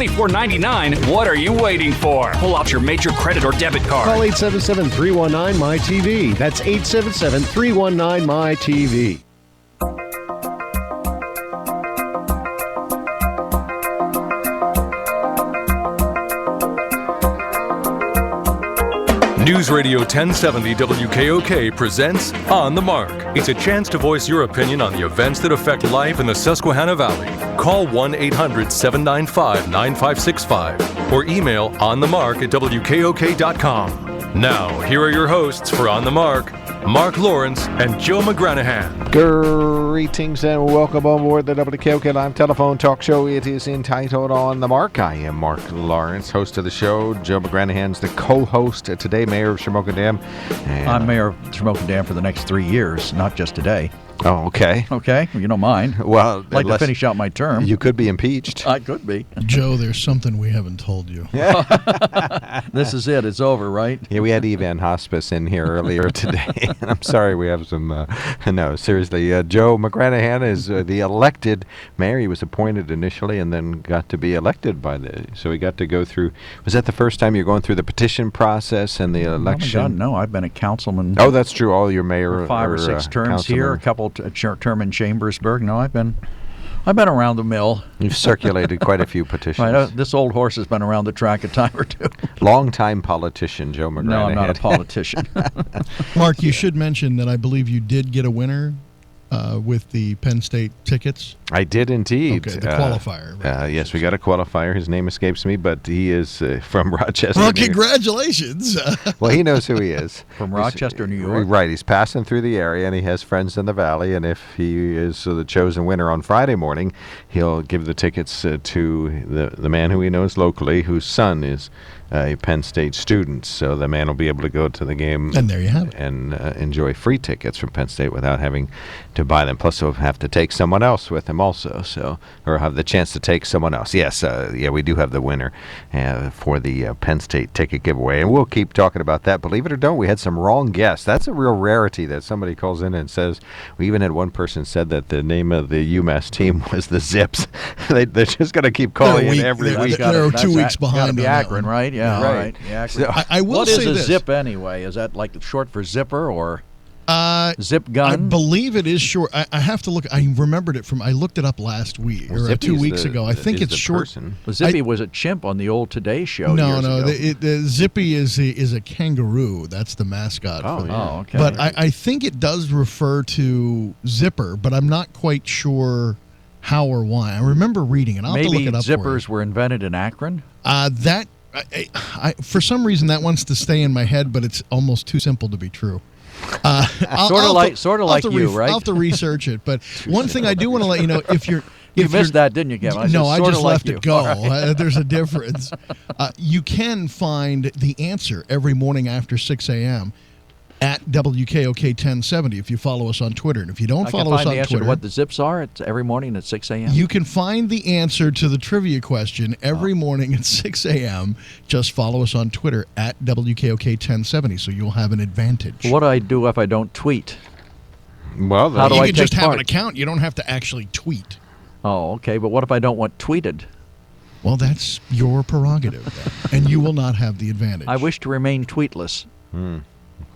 $24.99. What are you waiting for? Pull out your major credit or debit card. Call 877-319-MY-TV. That's 877-319-MY-TV. Newsradio 1070 WKOK presents On the Mark. It's a chance to voice your opinion on the events that affect life in the Susquehanna Valley. Call 1-800-795-9565 or email onthemark@wkok.com. Now, here are your hosts for On the Mark, Mark Lawrence and Joe McGranahan. Greetings and welcome on board the WKOK Live Telephone Talk Show. It is entitled On the Mark. I am Mark Lawrence, host of the show. Joe McGranahan's the co-host today, Mayor of Shamokin Dam. I'm Mayor of Shamokin Dam for the next 3 years, not just today. Oh, okay. Okay, well, you don't mind. Well, I'd like to finish out my term. You could be impeached. I could be. Joe, there's something we haven't told you. This is it. It's over, right? Yeah, we had Evan Hospice in here earlier today. I'm sorry we have some... no, seriously. Joe McGranahan is the elected mayor. He was appointed initially and then got to be elected by the... So he got to go through... Was that the first time you're going through the petition process and the election? Oh, my God, no. I've been a councilman. Oh, that's true. All your mayor... 5 or 6 terms here, a couple term in Chambersburg. No, I've been around the mill. You've circulated quite a few petitions. Right, this old horse has been around the track a time or two. Long-time politician, Joe McGranahan. No, I'm not a politician. Mark, you should mention that I believe you did get a winner with the Penn State tickets. I did indeed. Okay, the qualifier. Right? Yes, we got a qualifier. His name escapes me, but he is from Rochester. Well, congratulations. Well, he knows who he is. From Rochester, New York. Right. He's passing through the area, and he has friends in the Valley. And if he is the chosen winner on Friday morning, he'll give the tickets to the man who he knows locally, whose son is a Penn State student. So the man will be able to go to the game. And there you have it. And enjoy free tickets from Penn State without having to buy them. Plus, he'll have to take someone else with him also, or have the chance to take someone else. Yes, we do have the winner for the Penn State ticket giveaway, and we'll keep talking about that. Believe it or don't, we had some wrong guests. That's a real rarity that somebody calls in and says. We even had one person said that the name of the UMass team was the Zips. They're just going to keep calling in every week. They're 2 weeks behind. Got to be Akron, right? Yeah, right. All right. Yeah, So, I will say this. What is a zip anyway? Is that like short for zipper or zip gun? I believe it is short. I have to look. I remembered it from. I looked it up last week or 2 weeks ago. I think it's short. Well, Zippy was a chimp on the old Today Show. No. Years ago. Zippy is a kangaroo. That's the mascot. Okay. But I think it does refer to zipper, but I'm not quite sure how or why. I remember reading it. I'll have to look it up. Maybe zippers were invented in Akron. For some reason that wants to stay in my head, but it's almost too simple to be true. Sort of like you, right? I'll have to research it. But one thing I do want to let you know, if you're... You missed that, didn't you, Kevin? No, I just left it go. Right. There's a difference. You can find the answer every morning after 6 a.m. at WKOK 1070 if you follow us on Twitter. And if you don't follow us on the answer Twitter, to what the zips are, it's every morning at 6 a.m. You can find the answer to the trivia question every morning at 6 a.m. Just follow us on Twitter at WKOK 1070, so you'll have an advantage. What do I do if I don't tweet? Well, how do you I can just have part? an account. You don't have to actually tweet. Oh, okay. But what if I don't want tweeted? Well, that's your prerogative, and you will not have the advantage. I wish to remain tweetless.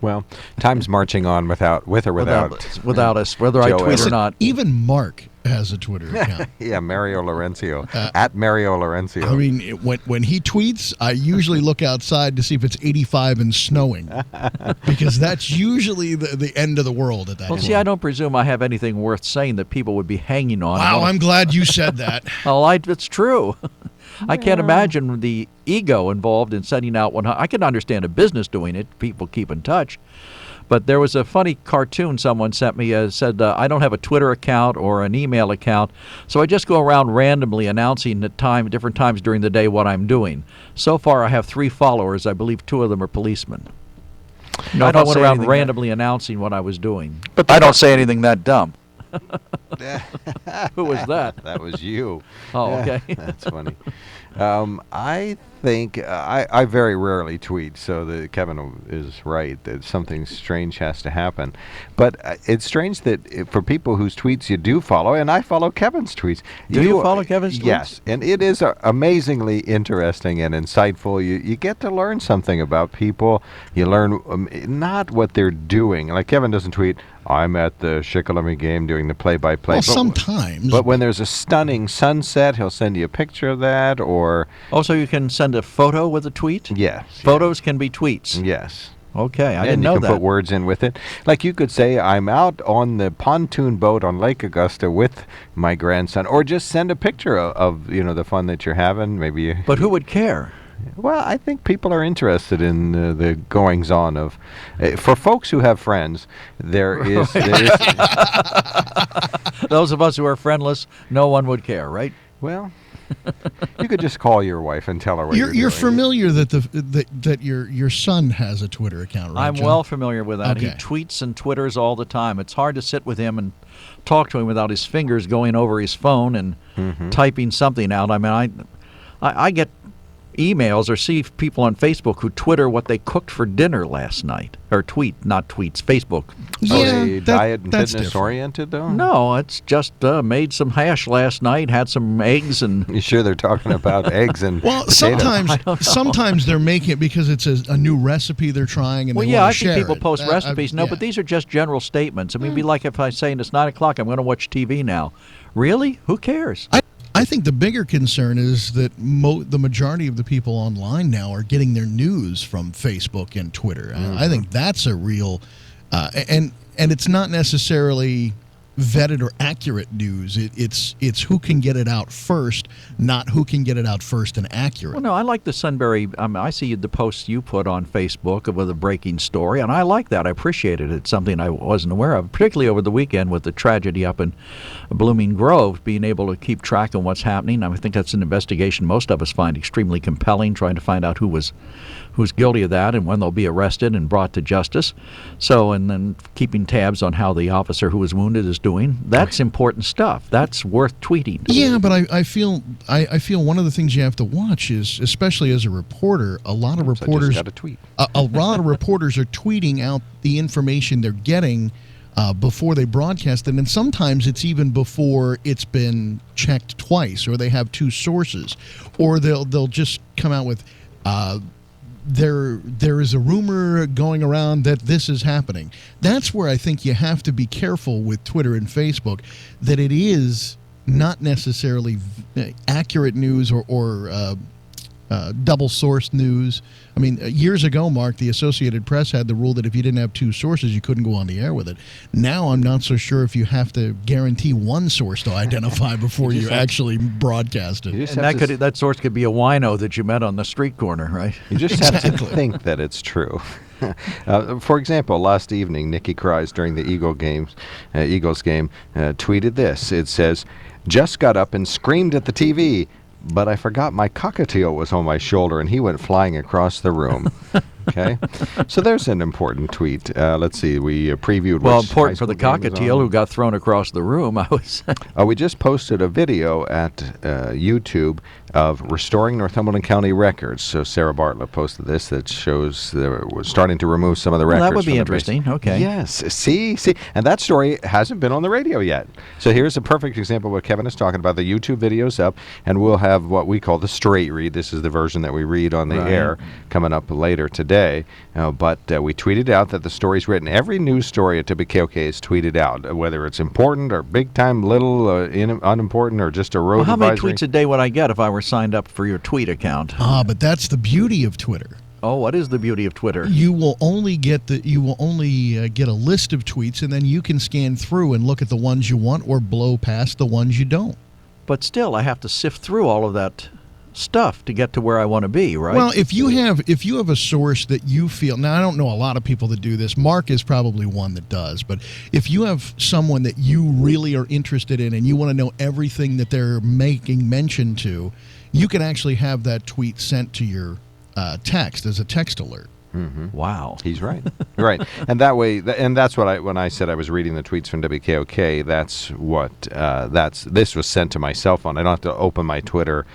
Well, time's marching on with or without us, whether I tweet or not. Even Mark has a Twitter account. Yeah, Mario Lorenzo, at Mario Lorenzo. I mean, when he tweets, I usually look outside to see if it's 85 and snowing, because that's usually the end of the world at that point. Well, see, I don't presume I have anything worth saying that people would be hanging on. Wow, I'm glad you said that. Well, it's true. I can't imagine the ego involved in sending out one. I can understand a business doing it. People keep in touch. But there was a funny cartoon someone sent me. Said, I don't have a Twitter account or an email account, so I just go around randomly announcing at different times during the day what I'm doing. So far, I have 3 followers. I believe 2 of them are policemen. I went around randomly announcing what I was doing. But I don't say anything that dumb. Who was that? That was you. Oh, okay. That's funny. I think I very rarely tweet, so Kevin is right that something strange has to happen. But it's strange that for people whose tweets you do follow, and I follow Kevin's tweets. Do you follow Kevin's tweets? Yes, and it is amazingly interesting and insightful. You get to learn something about people. You learn not what they're doing. Like Kevin doesn't tweet, I'm at the Shikellamy game doing the play-by-play. Well, sometimes. But when there's a stunning sunset, he'll send you a picture of that, or... Oh, so you can send a photo with a tweet? Yes. Photos can be tweets? Yes. Okay, I didn't know that. And you can put words in with it. Like you could say, I'm out on the pontoon boat on Lake Augusta with my grandson, or just send a picture of the fun that you're having. Maybe. But who would care? Well, I think people are interested in the goings-on of... for folks who have friends, there is... Those of us who are friendless, no one would care, right? Well, you could just call your wife and tell her what you're doing. You're familiar that your son has a Twitter account, right, I'm John? well familiar with that. Okay. He tweets and Twitters all the time. It's hard to sit with him and talk to him without his fingers going over his phone and typing something out. I mean, I get emails or see people on Facebook who Twitter what they cooked for dinner last night. Or tweet, not tweets, Facebook. Are they diet and that's fitness different. oriented, though? No, it's just made some hash last night, had some eggs, and You sure they're talking about eggs and Well, potatoes? sometimes they're making it because it's a new recipe they're trying and well, they yeah, want I to share think people it. post recipes. No, yeah. but these are just general statements. I mean, it'd be like if I saying it's 9 o'clock, I'm going to watch TV now. Really? Who cares? I think the bigger concern is that the majority of the people online now are getting their news from Facebook and Twitter. I think that's a real, and it's not necessarily vetted or accurate news. It's who can get it out first, not who can get it out first and accurate. Well, no, I like the Sunbury. I see the posts you put on Facebook with a breaking story, and I like that. I appreciate it. It's something I wasn't aware of, particularly over the weekend with the tragedy up in Blooming Grove, being able to keep track of what's happening. I think that's an investigation most of us find extremely compelling, trying to find out who's guilty of that and when they'll be arrested and brought to justice. So, and then keeping tabs on how the officer who was wounded is doing. That's important stuff. That's worth tweeting. Yeah, but I feel one of the things you have to watch is, especially as a reporter, a lot of reporters got to tweet. A lot of reporters are tweeting out the information they're getting before they broadcast it, and sometimes it's even before it's been checked twice, or they have two sources, or they'll just come out with there is a rumor going around that this is happening. That's where I think you have to be careful with Twitter and Facebook, that it is not necessarily accurate news or double-sourced news. I mean, years ago, Mark, the Associated Press had the rule that if you didn't have two sources, you couldn't go on the air with it. Now I'm not so sure if you have to guarantee one source to identify before you actually broadcast it. And that source could be a wino that you met on the street corner, right? You just have to think that it's true. For example, last evening, Nikki Cries during the Eagles game tweeted this. It says, "Just got up and screamed at the TV, but I forgot my cockatiel was on my shoulder and he went flying across the room." Okay, so there's an important tweet. Let's see, we previewed. Well, which important for high the school game was cockatiel on. who got thrown across the room. I was. We just posted a video at YouTube of restoring Northumberland County records. So Sarah Bartlett posted this that shows we're starting to remove some of the records. Well, that would be from the interesting. base. Okay. Yes. See, and that story hasn't been on the radio yet. So here's a perfect example of what Kevin is talking about. The YouTube video's up, and we'll have what we call the straight read. This is the version that we read on the air coming up later today. But we tweeted out that the story's written. Every news story at WKOK is tweeted out, whether it's important or big time, little, unimportant, or just a road Well, how many advisory. tweets a day would I get if I were signed up for your tweet account? But that's the beauty of Twitter. Oh, what is the beauty of Twitter? You will only get get a list of tweets, and then you can scan through and look at the ones you want or blow past the ones you don't. But still, I have to sift through all of that stuff to get to where I want to be, right? Well, if you have a source that you feel, now I don't know a lot of people that do this. Mark is probably one that does, but if you have someone that you really are interested in and you want to know everything that they're making mention to, you can actually have that tweet sent to your text as a text alert. Wow. He's right. Right. And that way, and that's what when I said I was reading the tweets from WKOK, that's what, this was sent to my cell phone. I don't have to open my Twitter,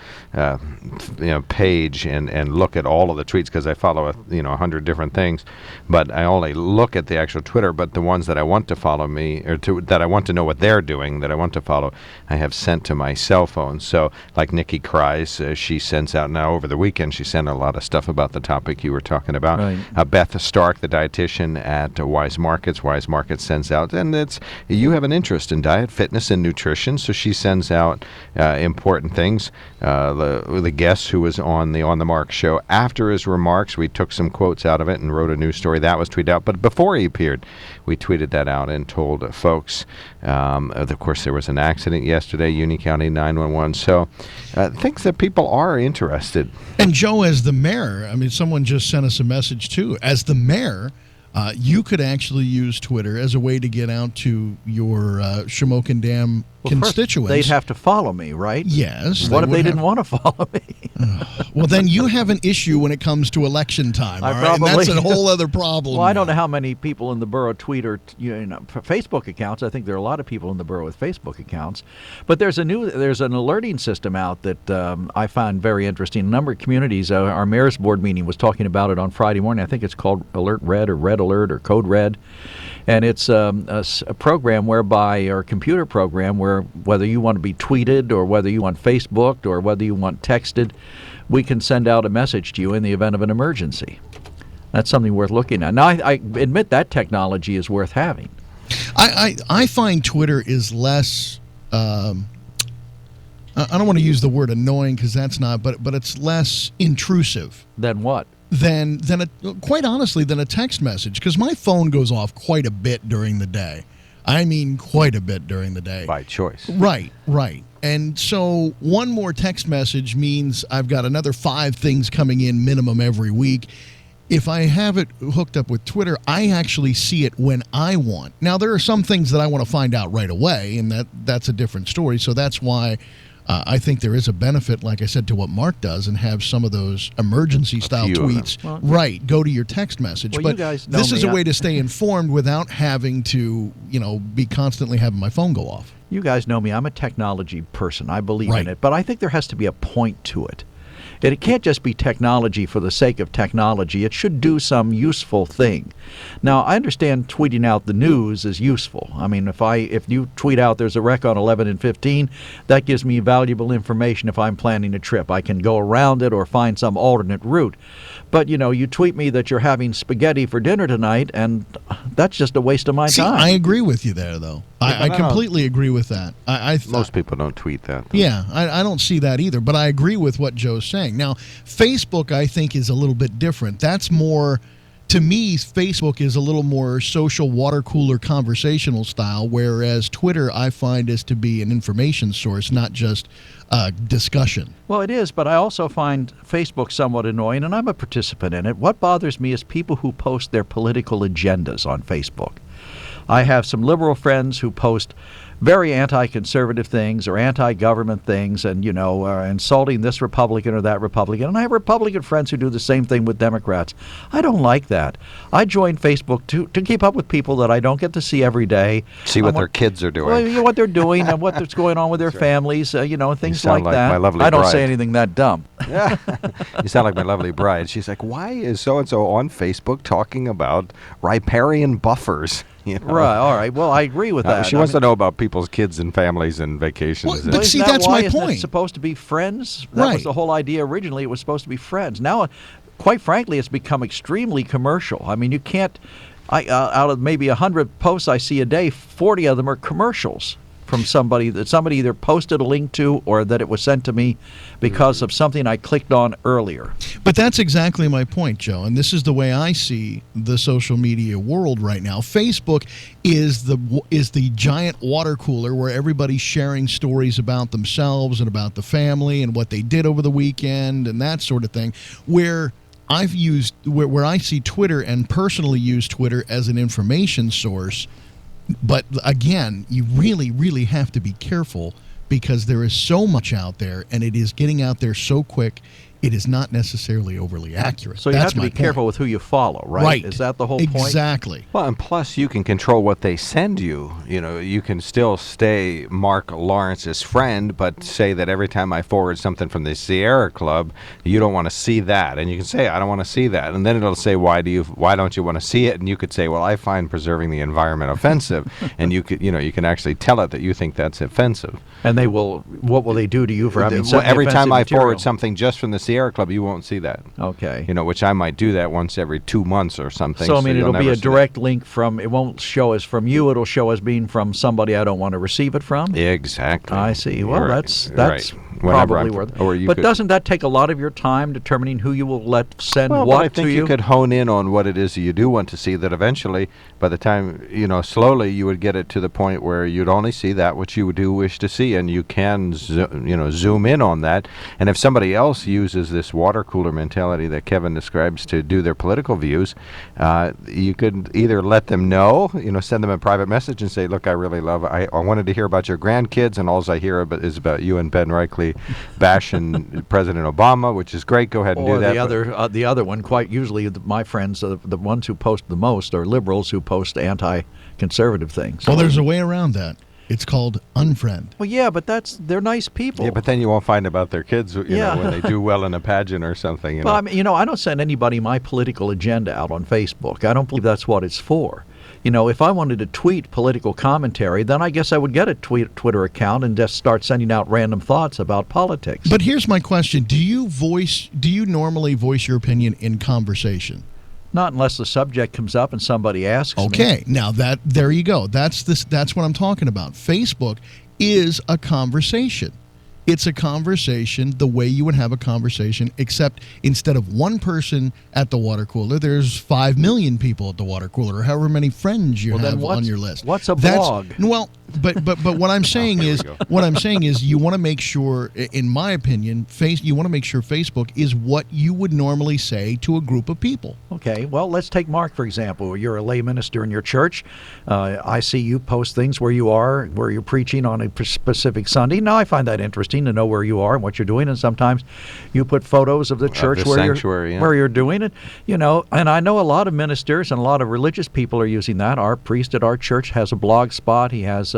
page and look at all of the tweets because I follow, 100 different things. But I only look at the actual Twitter, but the ones that I want to follow me, that I want to know what they're doing, that I want to follow, I have sent to my cell phone. So, like Nikki Kreis, she sends out now over the weekend, she sent a lot of stuff about the topic you were talking about. Right. Beth Stark, the dietitian at Wise Markets. Wise Markets sends out, and you have an interest in diet, fitness, and nutrition, so she sends out important things. The guest who was on the Mark show, after his remarks, we took some quotes out of it and wrote a news story. That was tweeted out, but before he appeared, we tweeted that out and told folks. Of course, there was an accident yesterday, Union County 911, so things that people are interested. And Joe, as the mayor, someone just sent us a message too. As the mayor, you could actually use Twitter as a way to get out to your Shamokin Dam constituents. First, they'd have to follow me, right? Yes. What if they didn't want to follow me? Well, then you have an issue when it comes to election time. All right? And that's a whole other problem. Well, I don't know how many people in the borough tweet or Facebook accounts. I think there are a lot of people in the borough with Facebook accounts. But there's an alerting system out that I find very interesting. A number of communities, our mayor's board meeting was talking about it on Friday morning. I think it's called Alert Red or Red Alert or Code Red. And it's a program whereby, or a computer program where whether you want to be tweeted or whether you want Facebooked or whether you want texted, we can send out a message to you in the event of an emergency. That's something worth looking at. Now, I admit that technology is worth having. I find Twitter is less, I don't want to use the word annoying because that's not, but it's less intrusive. Than what? Quite honestly, than a text message, because my phone goes off quite a bit during the day. Quite a bit during the day. By choice. Right. And so one more text message means I've got another 5 things coming in minimum every week. If I have it hooked up with Twitter, I actually see it when I want. Now, there are some things that I want to find out right away, and that's a different story. So that's why I think there is a benefit, like I said, to what Mark does and have some of those emergency-style tweets, go to your text message. Well, but you guys know this is me. a way to stay informed without having to, be constantly having my phone go off. You guys know me. I'm a technology person. I believe in it. But I think there has to be a point to it. It can't just be technology for the sake of technology. It should do some useful thing. Now, I understand tweeting out the news is useful. If you tweet out there's a wreck on 11 and 15, that gives me valuable information if I'm planning a trip. I can go around it or find some alternate route. But, you tweet me that you're having spaghetti for dinner tonight, and that's just a waste of my time. I agree with you there, though. I completely agree with that. Most people don't tweet that, though. Yeah, I don't see that either, but I agree with what Joe's saying. Now, Facebook, I think, is a little bit different. That's more, to me, Facebook is a little more social water cooler conversational style, whereas Twitter I find is to be an information source, not just discussion. Well, it is, but I also find Facebook somewhat annoying, and I'm a participant in it. What bothers me is people who post their political agendas on Facebook. I have some liberal friends who post very anti-conservative things or anti-government things and, insulting this Republican or that Republican. And I have Republican friends who do the same thing with Democrats. I don't like that. I joined Facebook to keep up with people that I don't get to see every day. See what their kids are doing. Well, what they're doing and what's going on with their families, things like that. My lovely I don't bride. say anything that dumb. Yeah. You sound like my lovely bride. She's like, why is so-and-so on Facebook talking about riparian buffers? Right, all right. Well, I agree with that. She wants to know about people's kids and families and vacations. Well, but see, that's my point. Isn't it supposed to be friends? That was the whole idea originally. It was supposed to be friends. Now, quite frankly, it's become extremely commercial. You can't, out of maybe 100 posts I see a day, 40 of them are commercials from somebody that somebody either posted a link to or that it was sent to me because of something I clicked on earlier. But that's exactly my point, Joe, and this is the way I see the social media world right now. Facebook is the giant water cooler where everybody's sharing stories about themselves and about the family and what they did over the weekend and that sort of thing, where I see Twitter and personally use Twitter as an information source. But again, you really, really have to be careful because there is so much out there and it is getting out there so quick. it is not necessarily overly accurate. So you That's have to my be point. careful with who you follow, right? Right. Is that the whole point? Exactly. Well, and plus you can control what they send you. You know, you can still stay Mark Lawrence's friend, but say that every time I forward something from the Sierra Club, you don't want to see that, and you can say I don't want to see that, and then it'll say why don't you want to see it, and you could say, well, I find preserving the environment offensive, and you can actually tell it that you think that's offensive. And what will they do to you for having Well, sent every time I material? forward something just from the Sierra Club, you won't see that. Okay. You know, which I might do that once every 2 months or something. So, I mean, you'll it'll be never a see direct link from, it won't show as from you, it'll show as being from somebody I don't want to receive it from? that. Exactly. I see. Well, Right. that's Right. Whenever probably I'm- worth or you But could- doesn't that take a lot of your time determining who you will let send Well, what but I think to you could hone in on what it is that you do want to see, that eventually, by the time, slowly you would get it to the point where you'd only see that which you do wish to see, and you can, zoom in on that. And if somebody else uses this water cooler mentality that Kevin describes to do their political views, you could either let them know, send them a private message and say, look, I wanted to hear about your grandkids, and all I hear is about you and Ben Reichley bashing President Obama, which is great. Go ahead and Or do that. the other one, quite usually my friends, the ones who post the most are liberals who post anti-conservative things. Well, there's a way around that. It's called unfriend. Well, yeah, but they're nice people. Yeah, but then you won't find about their kids, Yeah. when they do well in a pageant or something. Well, I mean, I don't send anybody my political agenda out on Facebook. I don't believe that's what it's for. If I wanted to tweet political commentary, then I guess I would get a Twitter account and just start sending out random thoughts about politics. But here's my question. Do you normally voice your opinion in conversation? Not unless the subject comes up and somebody asks me. Okay. Now there you go. That's what I'm talking about. Facebook is a conversation. It's a conversation the way you would have a conversation, except instead of one person at the water cooler, there's 5 million people at the water cooler, or however many friends you have on your list. What's a blog? Well, but what I'm saying is you want to make sure, in my opinion, you want to make sure Facebook is what you would normally say to a group of people. Okay, well, let's take Mark, for example. You're a lay minister in your church. I see you post things where you're preaching on a specific Sunday. Now, I find that interesting to know where you are and what you're doing, and sometimes you put photos of the church where you're doing it. And I know a lot of ministers and a lot of religious people are using that. Our priest at our church has a blog spot. He has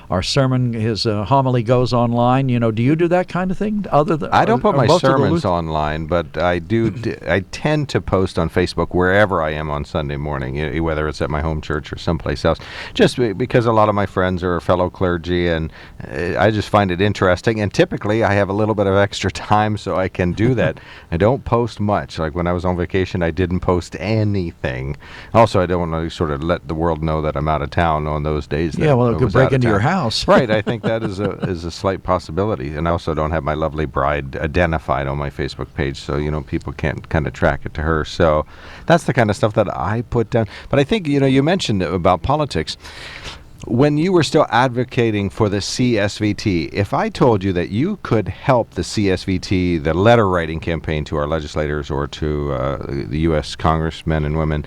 our sermon, his homily goes online. Do you do that kind of thing? I don't put my sermons online, but I do. I tend to post on Facebook wherever I am on Sunday morning, whether it's at my home church or someplace else, just because a lot of my friends are fellow clergy, and I just find it interesting. And typically I have a little bit of extra time, so I can do that. I don't post much. Like when I was on vacation, I didn't post anything. Also, I don't want to sort of let the world know that I'm out of town on those days. Yeah, well, it could break into your house. Right. I think that is a slight possibility. And I also don't have my lovely bride identified on my Facebook page, so people can't kind of track it to her. So that's the kind of stuff that I put down. But I think you mentioned about politics. When you were still advocating for the CSVT, if I told you that you could help the CSVT, the letter writing campaign to our legislators or to the U.S. congressmen and women,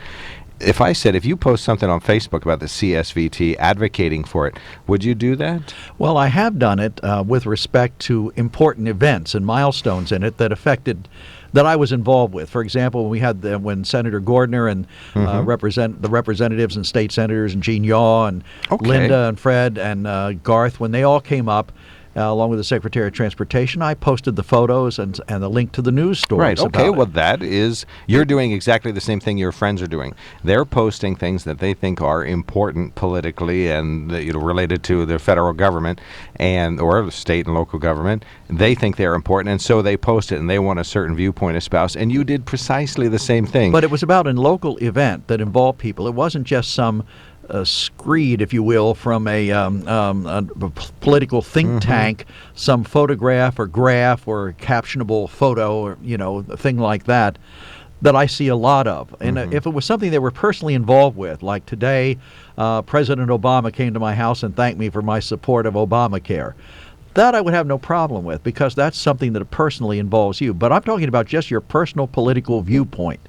if I said, if you post something on Facebook about the CSVT advocating for it, would you do that? Well, I have done it with respect to important events and milestones in it that I was involved with. For example, we had when Senator Gordner and the representatives and state senators and Gene Yaw and Linda and Fred and Garth, when they all came up, along with the Secretary of Transportation, I posted the photos and the link to the news stories. Right. Okay. About Well, you're doing exactly the same thing your friends are doing. They're posting things that they think are important politically and related to the federal government or the state and local government. They think they're important, and so they post it, and they want a certain viewpoint espoused. And you did precisely the same thing. But it was about a local event that involved people. It wasn't just some screed, if you will, from a political think tank, some photograph or graph or captionable photo or a thing like that I see a lot of. And if it was something they were personally involved with, like today, President Obama came to my house and thanked me for my support of Obamacare, that I would have no problem with, because that's something that personally involves you. But I'm talking about just your personal political viewpoint.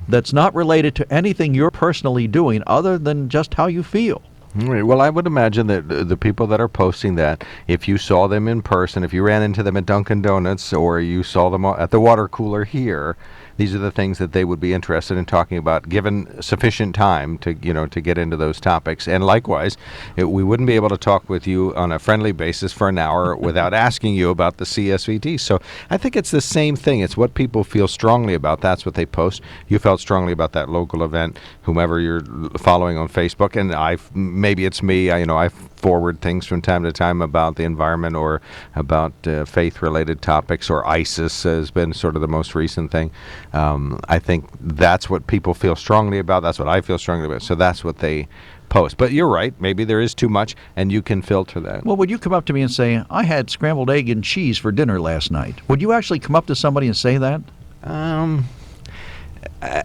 That's not related to anything you're personally doing other than just how you feel. Right. Well, I would imagine that the people that are posting that, if you saw them in person, if you ran into them at Dunkin' Donuts or you saw them at the water cooler here, these are the things that they would be interested in talking about, given sufficient time to get into those topics. And likewise, we wouldn't be able to talk with you on a friendly basis for an hour without asking you about the CSVT. So I think it's the same thing. It's what people feel strongly about. That's what they post. You felt strongly about that local event, whomever you're following on Facebook, and maybe it's me. I forward things from time to time about the environment or about faith-related topics, or ISIS has been sort of the most recent thing. I think that's what people feel strongly about. That's what I feel strongly about. So that's what they post. But you're right. Maybe there is too much, and you can filter that. Well, would you come up to me and say, I had scrambled egg and cheese for dinner last night? Would you actually come up to somebody and say that?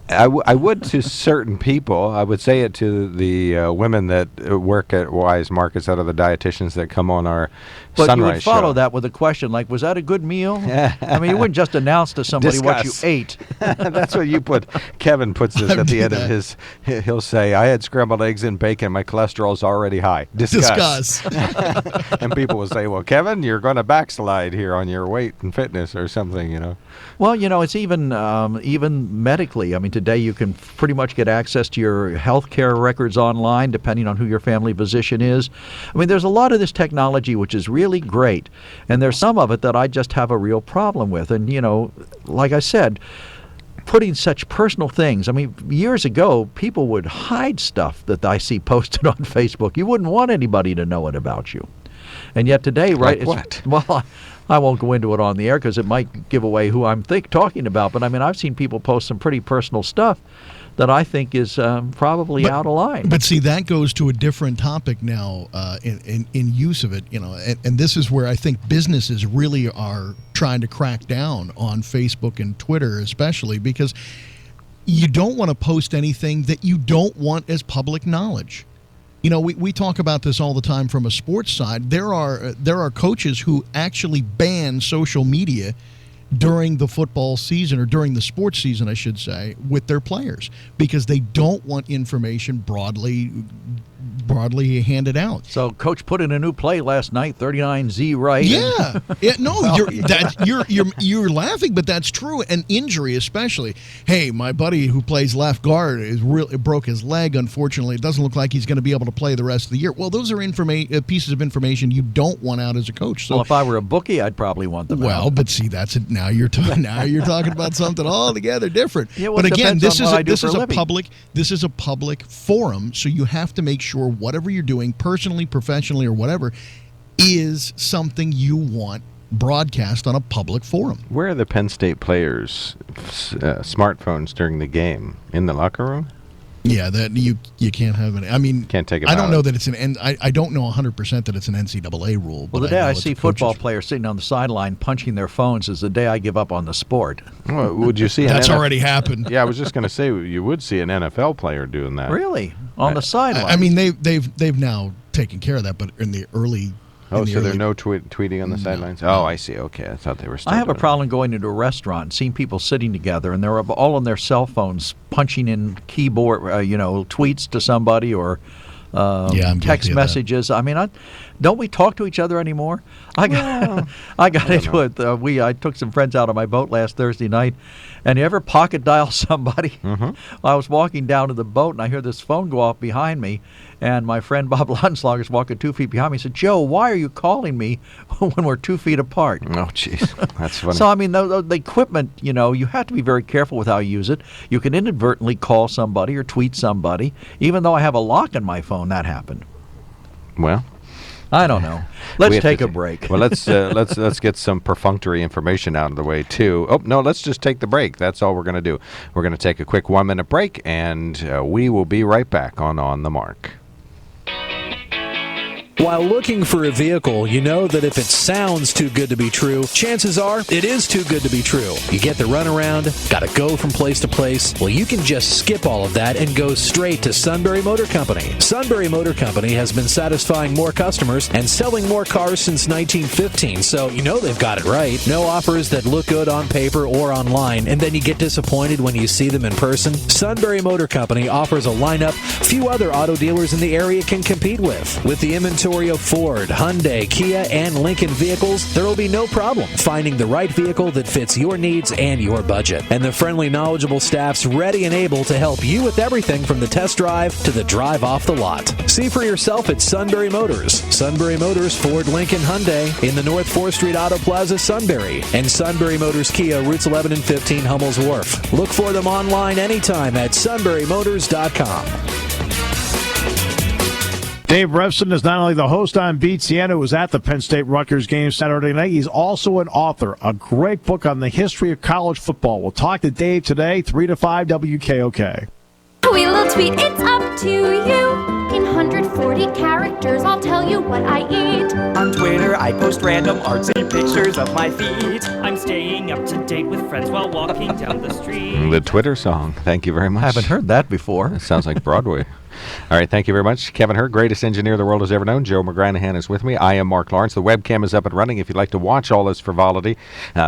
I would to certain people. I would say it to the women that work at Wise Markets, out of the dietitians that come on our But Sunrise you would follow show. that with a question like, was that a good meal? I mean, you wouldn't just announce to somebody what you Discuss. ate. That's what you put. Kevin puts this at the end of his. He'll say, I had scrambled eggs and bacon. My cholesterol's already high. Discuss. And people will say, well, Kevin, you're going to backslide here on your weight and fitness or something, Well, it's even medically. I mean, today you can pretty much get access to your health care records online, depending on who your family physician is. I mean, there's a lot of this technology which is really great, and there's some of it that I just have a real problem with. And, like I said, putting such personal things. I mean, years ago, people would hide stuff that I see posted on Facebook. You wouldn't want anybody to know it about you. And yet today, right? Like what? Well, I won't go into it on the air because it might give away who I'm talking about. But I mean, I've seen people post some pretty personal stuff that I think is probably out of line. But see, that goes to a different topic now in use of it. And this is where I think businesses really are trying to crack down on Facebook and Twitter, especially because you don't want to post anything that you don't want as public knowledge. We talk about this all the time from a sports side. There are coaches who actually ban social media during the football season, or during the sports season, I should say, with their players, because they don't want information broadly handed out. So, Coach put in a new play last night, 39Z right. Yeah, no, you're laughing, but that's true. An injury, especially. Hey, my buddy who plays left guard broke his leg. Unfortunately, it doesn't look like he's going to be able to play the rest of the year. Well, those are pieces of information you don't want out as a coach. So, well, if I were a bookie, I'd probably want them. Well, but see, that's it. Now you're talking about something altogether different. Yeah, well, but it again, depends on what I do for a living. This is a public forum, so you have to make sure whatever you're doing, personally, professionally, or whatever, is something you want broadcast on a public forum. Where are the Penn State players' smartphones during the game? In the locker room? Yeah, that you can't have any. I mean, can't take it. I don't know that it's I don't know 100% that it's an NCAA rule. Well, the day I see football players sitting on the sideline punching their phones is the day I give up on the sport. Well, would you see? That's already happened. Yeah, I was just going to say you would see an NFL player doing that. Really, on the sideline? I mean, they've now taken care of that, but in the early. Oh, so there are no tweeting on the sidelines? Oh, I see. Okay, I thought they were still I have a doing problem going into a restaurant and seeing people sitting together, and they're all on their cell phones punching in keyboard, tweets to somebody or text messages. I mean, don't we talk to each other anymore? I got into it. I took some friends out on my boat last Thursday night, and you ever pocket dial somebody? Mm-hmm. I was walking down to the boat, and I hear this phone go off behind me, and my friend Bob Lunslager is walking 2 feet behind me. He said, Joe, why are you calling me when we're 2 feet apart? Oh, jeez. That's funny. So, I mean, the equipment, you have to be very careful with how you use it. You can inadvertently call somebody or tweet somebody. Even though I have a lock in my phone, that happened. Well, I don't know. Let's take a break. Well, let's get some perfunctory information out of the way too. Oh no, let's just take the break. That's all we're going to do. We're going to take a quick 1-minute break, and we will be right back on the Mark. While looking for a vehicle, you know that if it sounds too good to be true, chances are it is too good to be true. You get the runaround, gotta go from place to place. Well, you can just skip all of that and go straight to Sunbury Motor Company. Sunbury Motor Company has been satisfying more customers and selling more cars since 1915, so you know they've got it right. No offers that look good on paper or online, and then you get disappointed when you see them in person. Sunbury Motor Company offers a lineup few other auto dealers in the area can compete with. With the inventory of Ford, Hyundai, Kia, and Lincoln vehicles, there will be no problem finding the right vehicle that fits your needs and your budget. And the friendly, knowledgeable staff's ready and able to help you with everything from the test drive to the drive off the lot. See for yourself at Sunbury Motors. Sunbury Motors, Ford, Lincoln, Hyundai in the North 4th Street Auto Plaza, Sunbury. And Sunbury Motors Kia, routes 11 and 15, Hummel's Wharf. Look for them online anytime at sunburymotors.com. Dave Revson is not only the host on BTN, who was at the Penn State-Rutgers game Saturday night, he's also an author, a great book on the history of college football. We'll talk to Dave today, 3 to 5 WKOK. We will tweet, it's up to you. In 140 characters, I'll tell you what I eat. On Twitter, I post random artsy pictures of my feet. I'm staying up to date with friends while walking down the street. The Twitter song. Thank you very much. I haven't heard that before. It sounds like Broadway. All right, thank you very much. Kevin Hurd, greatest engineer the world has ever known. Joe McGranahan is with me. I am Mark Lawrence. The webcam is up and running. If you'd like to watch all this frivolity,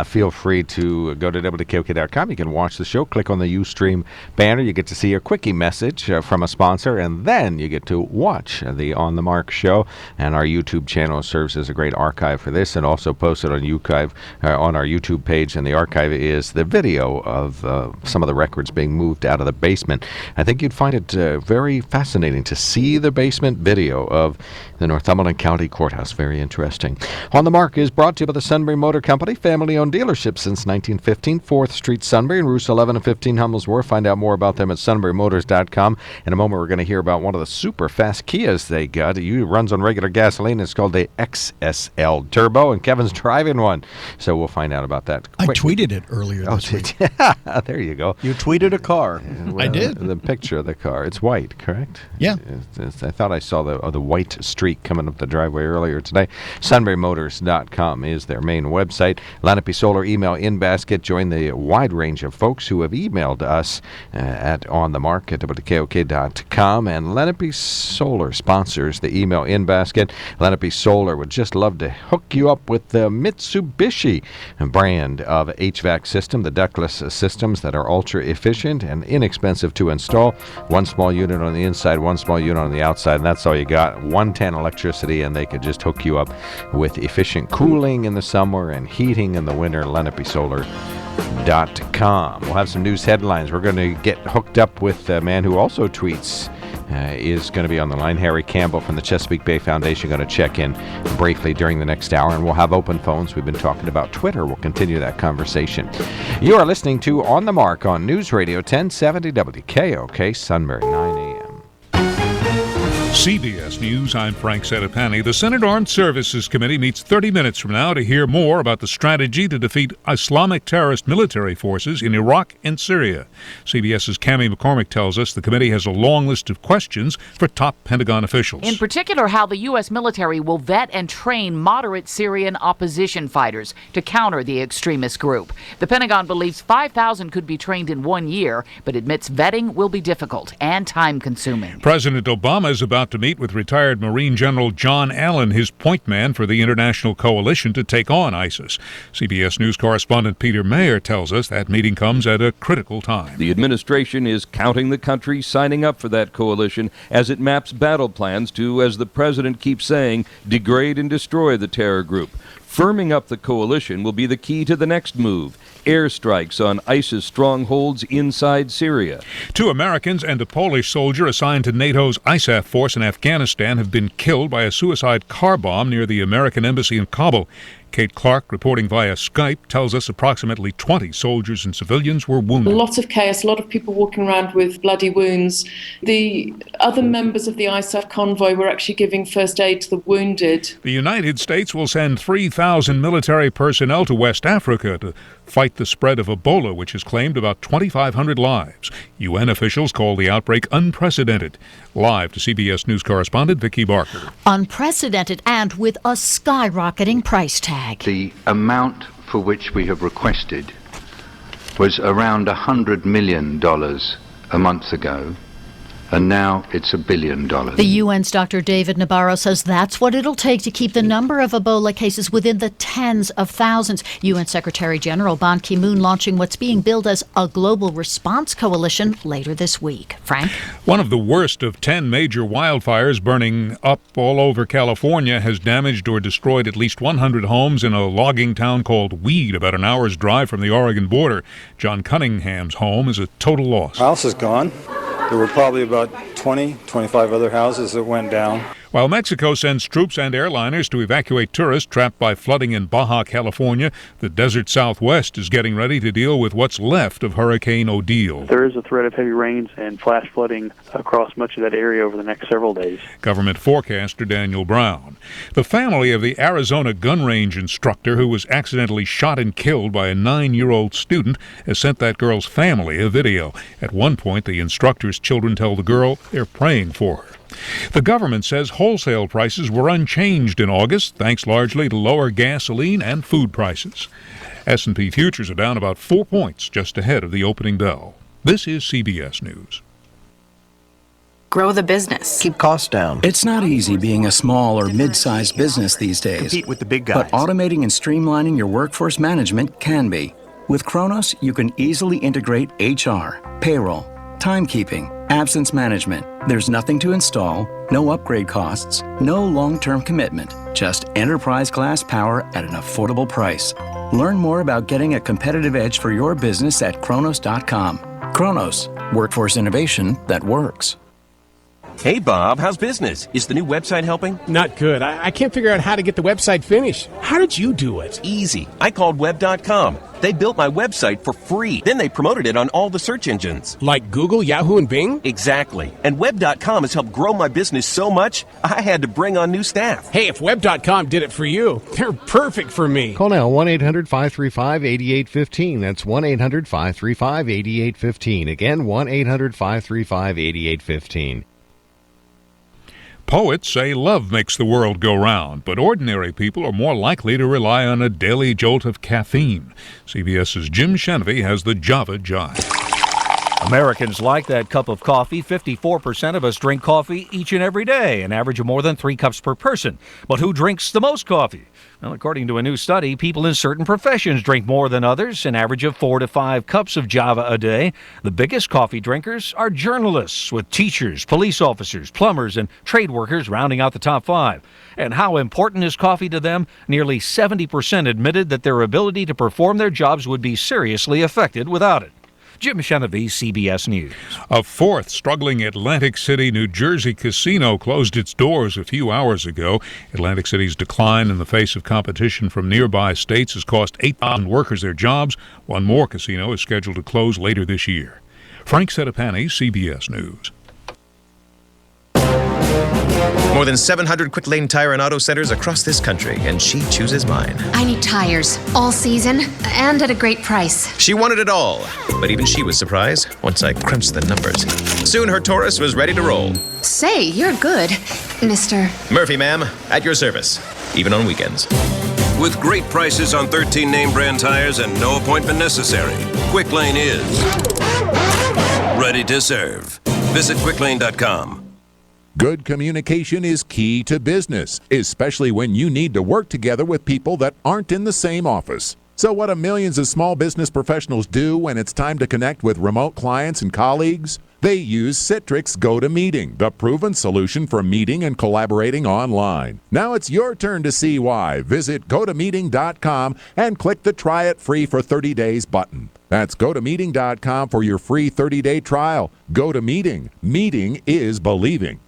feel free to go to WKOK.com. You can watch the show. Click on the Ustream banner. You get to see a quickie message from a sponsor, and then you get to watch the On the Mark show. And our YouTube channel serves as a great archive for this, and also posted on on our YouTube page. And the archive is the video of some of the records being moved out of the basement. I think you'd find it very fascinating to see the basement video of the Northumberland County Courthouse. Very interesting. On the Mark is brought to you by the Sunbury Motor Company, family-owned dealership since 1915, 4th Street, Sunbury, and routes 11 and 15, Hummel's Wharf. Find out more about them at sunburymotors.com. In a moment, we're going to hear about one of the super fast Kias they got. It runs on regular gasoline. It's called the XSL Turbo, and Kevin's driving one. So we'll find out about that quick. I tweeted it earlier this week. There you go. You tweeted a car. I did. The picture of the car. It's white, correct? Yeah. I thought I saw the white streak coming up the driveway earlier today. SunburyMotors.com is their main website. Lenape Solar email in basket. Join the wide range of folks who have emailed us at onthemark at WKOK.com. And Lenape Solar sponsors the email in basket. Lenape Solar would just love to hook you up with the Mitsubishi brand of HVAC system, the ductless systems that are ultra efficient and inexpensive to install. One small unit on the inside, one small unit on the outside, and that's all you got. 110 electricity, and they could just hook you up with efficient cooling in the summer and heating in the winter. LenapeSolar.com. We'll have some news headlines. We're going to get hooked up with a man who also tweets. Is going to be on the line. Harry Campbell from the Chesapeake Bay Foundation going to check in briefly during the next hour, and we'll have open phones. We've been talking about Twitter. We'll continue that conversation. You are listening to On the Mark on News Radio 1070 WKOK Sunbury, 9 a.m. CBS News, I'm Frank Sedapani. The Senate Armed Services Committee meets 30 minutes from now to hear more about the strategy to defeat Islamic terrorist military forces in Iraq and Syria. CBS's Cammie McCormick tells us the committee has a long list of questions for top Pentagon officials. In particular, how the U.S. military will vet and train moderate Syrian opposition fighters to counter the extremist group. The Pentagon believes 5,000 could be trained in 1 year, but admits vetting will be difficult and time-consuming. President Obama is about to meet with retired Marine General John Allen, his point man for the international coalition to take on ISIS. CBS News correspondent Peter Mayer tells us that meeting comes at a critical time. The administration is counting the countries signing up for that coalition as it maps battle plans to, as the president keeps saying, degrade and destroy the terror group. Firming up the coalition will be the key to the next move: airstrikes on ISIS strongholds inside Syria. 2 Americans and a Polish soldier assigned to NATO's ISAF force in Afghanistan have been killed by a suicide car bomb near the American embassy in Kabul. Kate Clark, reporting via Skype, tells us approximately 20 soldiers and civilians were wounded. A lot of chaos, a lot of people walking around with bloody wounds. The other members of the ISAF convoy were actually giving first aid to the wounded. The United States will send 3,000 military personnel to West Africa to fight the spread of Ebola, which has claimed about 2,500 lives. UN officials call the outbreak unprecedented. Live to CBS News correspondent Vicki Barker. Unprecedented and with a skyrocketing price tag. The amount for which we have requested was around $100 million a month ago, and now it's $1 billion. The UN's Dr. David Nabarro says that's what it'll take to keep the number of Ebola cases within the tens of thousands. UN Secretary General Ban Ki-moon launching what's being billed as a global response coalition later this week. Frank? One of the worst of 10 major wildfires burning up all over California has damaged or destroyed at least 100 homes in a logging town called Weed, about an hour's drive from the Oregon border. John Cunningham's home is a total loss. House is gone. There were probably about 20, 25 other houses that went down. While Mexico sends troops and airliners to evacuate tourists trapped by flooding in Baja California, the desert Southwest is getting ready to deal with what's left of Hurricane Odile. There is a threat of heavy rains and flash flooding across much of that area over the next several days. Government forecaster Daniel Brown. The family of the Arizona gun range instructor who was accidentally shot and killed by a 9-year-old student has sent that girl's family a video. At one point, the instructor's children tell the girl they're praying for her. The government says wholesale prices were unchanged in August, thanks largely to lower gasoline and food prices. S&P futures are down about 4 points just ahead of the opening bell. This is CBS News. Grow the business. Keep costs down. It's not easy being a small or mid-sized business these days. Compete with the big guys. But automating and streamlining your workforce management can be. With Kronos, you can easily integrate HR, payroll, timekeeping, absence management. There's nothing to install, no upgrade costs, no long-term commitment, just enterprise-class power at an affordable price. Learn more about getting a competitive edge for your business at Kronos.com. Kronos, workforce innovation that works. Hey, Bob, how's business? Is the new website helping? Not good. I can't figure out how to get the website finished. How did you do it? Easy. I called Web.com. They built my website for free. Then they promoted it on all the search engines. Like Google, Yahoo, and Bing? Exactly. And Web.com has helped grow my business so much, I had to bring on new staff. Hey, if Web.com did it for you, they're perfect for me. Call now, 1-800-535-8815. That's 1-800-535-8815. Again, 1-800-535-8815. Poets say love makes the world go round, but ordinary people are more likely to rely on a daily jolt of caffeine. CBS's Jim Shenevy has the Java Jive. Americans like that cup of coffee. 54% of us drink coffee each and every day, an average of more than 3 cups per person. But who drinks the most coffee? Well, according to a new study, people in certain professions drink more than others, an average of 4 to 5 cups of Java a day. The biggest coffee drinkers are journalists, with teachers, police officers, plumbers, and trade workers rounding out the top 5. And how important is coffee to them? Nearly 70% admitted that their ability to perform their jobs would be seriously affected without it. Jim Shenevy, CBS News. A fourth struggling Atlantic City, New Jersey casino closed its doors a few hours ago. Atlantic City's decline in the face of competition from nearby states has cost 8,000 workers their jobs. One more casino is scheduled to close later this year. Frank Sedapani, CBS News. More than 700 quick lane tire and auto centers across this country, and she chooses mine. I need tires, all season, and at a great price. She wanted it all, but even she was surprised once I crunched the numbers. Soon her Taurus was ready to roll. Say, you're good, Mr. Murphy, ma'am, at your service, even on weekends. With great prices on 13 name brand tires and no appointment necessary, Quick Lane is ready to serve. Visit quicklane.com. Good communication is key to business, especially when you need to work together with people that aren't in the same office. So what do millions of small business professionals do when it's time to connect with remote clients and colleagues? They use Citrix GoToMeeting, the proven solution for meeting and collaborating online. Now it's your turn to see why. Visit GoToMeeting.com and click the Try It Free for 30 days button. That's GoToMeeting.com for your free 30-day trial. GoToMeeting. Meeting is believing.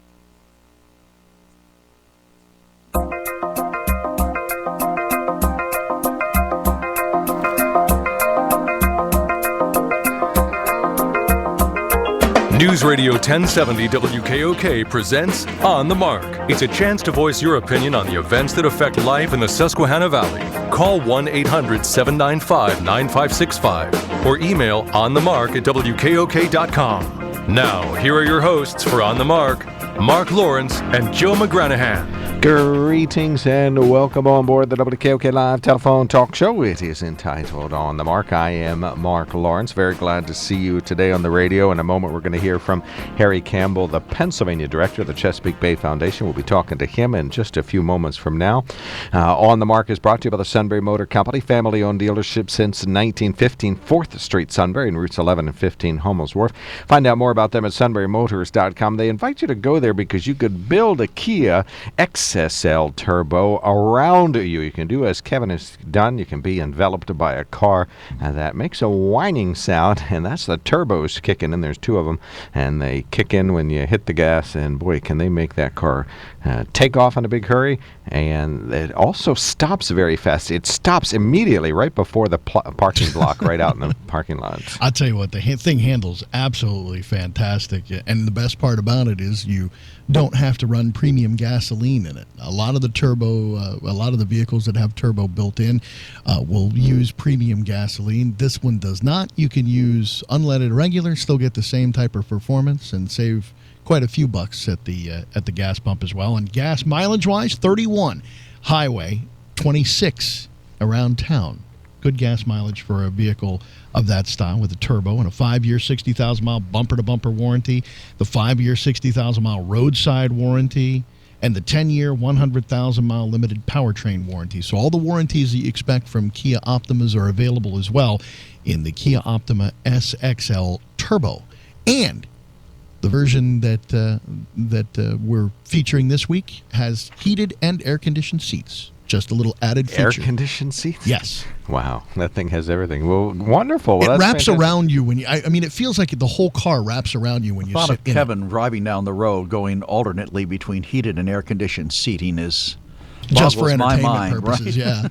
Newsradio 1070 WKOK presents On the Mark. It's a chance to voice your opinion on the events that affect life in the Susquehanna Valley. call 1-800-795-9565 or email onthemark@wkok.com. Now, here are your hosts for On the Mark, Mark Lawrence and Joe McGranahan. Greetings and welcome on board the WKOK Live Telephone Talk Show. It is entitled On the Mark. I am Mark Lawrence. Very glad to see you today on the radio. In a moment, we're going to hear from Harry Campbell, the Pennsylvania director of the Chesapeake Bay Foundation. We'll be talking to him in just a few moments from now. On the Mark is brought to you by the Sunbury Motor Company, family-owned dealership since 1915, 4th Street, Sunbury, and routes 11 and 15, Hummels Wharf. Find out more about them at sunburymotors.com. They invite you to go there because you could build a Kia XSL Turbo around you. You can do as Kevin has done. You can be enveloped by a car that makes a whining sound, and that's the turbos kicking in. There's two of them, and they kick in when you hit the gas, and boy, can they make that car take off in a big hurry. And it also stops very fast. It stops immediately right before the parking block, right out in the parking lot. I'll tell you what, the thing handles absolutely fantastic. And the best part about it is you don't have to run premium gasoline in it. A lot of the vehicles that have turbo built in will use premium gasoline. This one does not. You can use unleaded regular, still get the same type of performance, and save quite a few bucks at the gas pump as well. And gas mileage-wise, 31 highway, 26 around town. Good gas mileage for a vehicle of that style with a turbo and a 5-year, 60,000-mile bumper-to-bumper warranty, the 5-year, 60,000-mile roadside warranty, and the 10-year, 100,000-mile limited powertrain warranty. So all the warranties that you expect from Kia Optimas are available as well in the Kia Optima SXL Turbo. And the version that we're featuring this week has heated and air-conditioned seats. Just a little added feature. Air-conditioned seats? Yes. Wow, that thing has everything. Well, wonderful. Well, it wraps around you when you. I mean, it feels like the whole car wraps around you when you sit in it. The thought of Kevin driving down the road, going alternately between heated and air-conditioned seating is just for entertainment mind, purposes. Right? Yeah.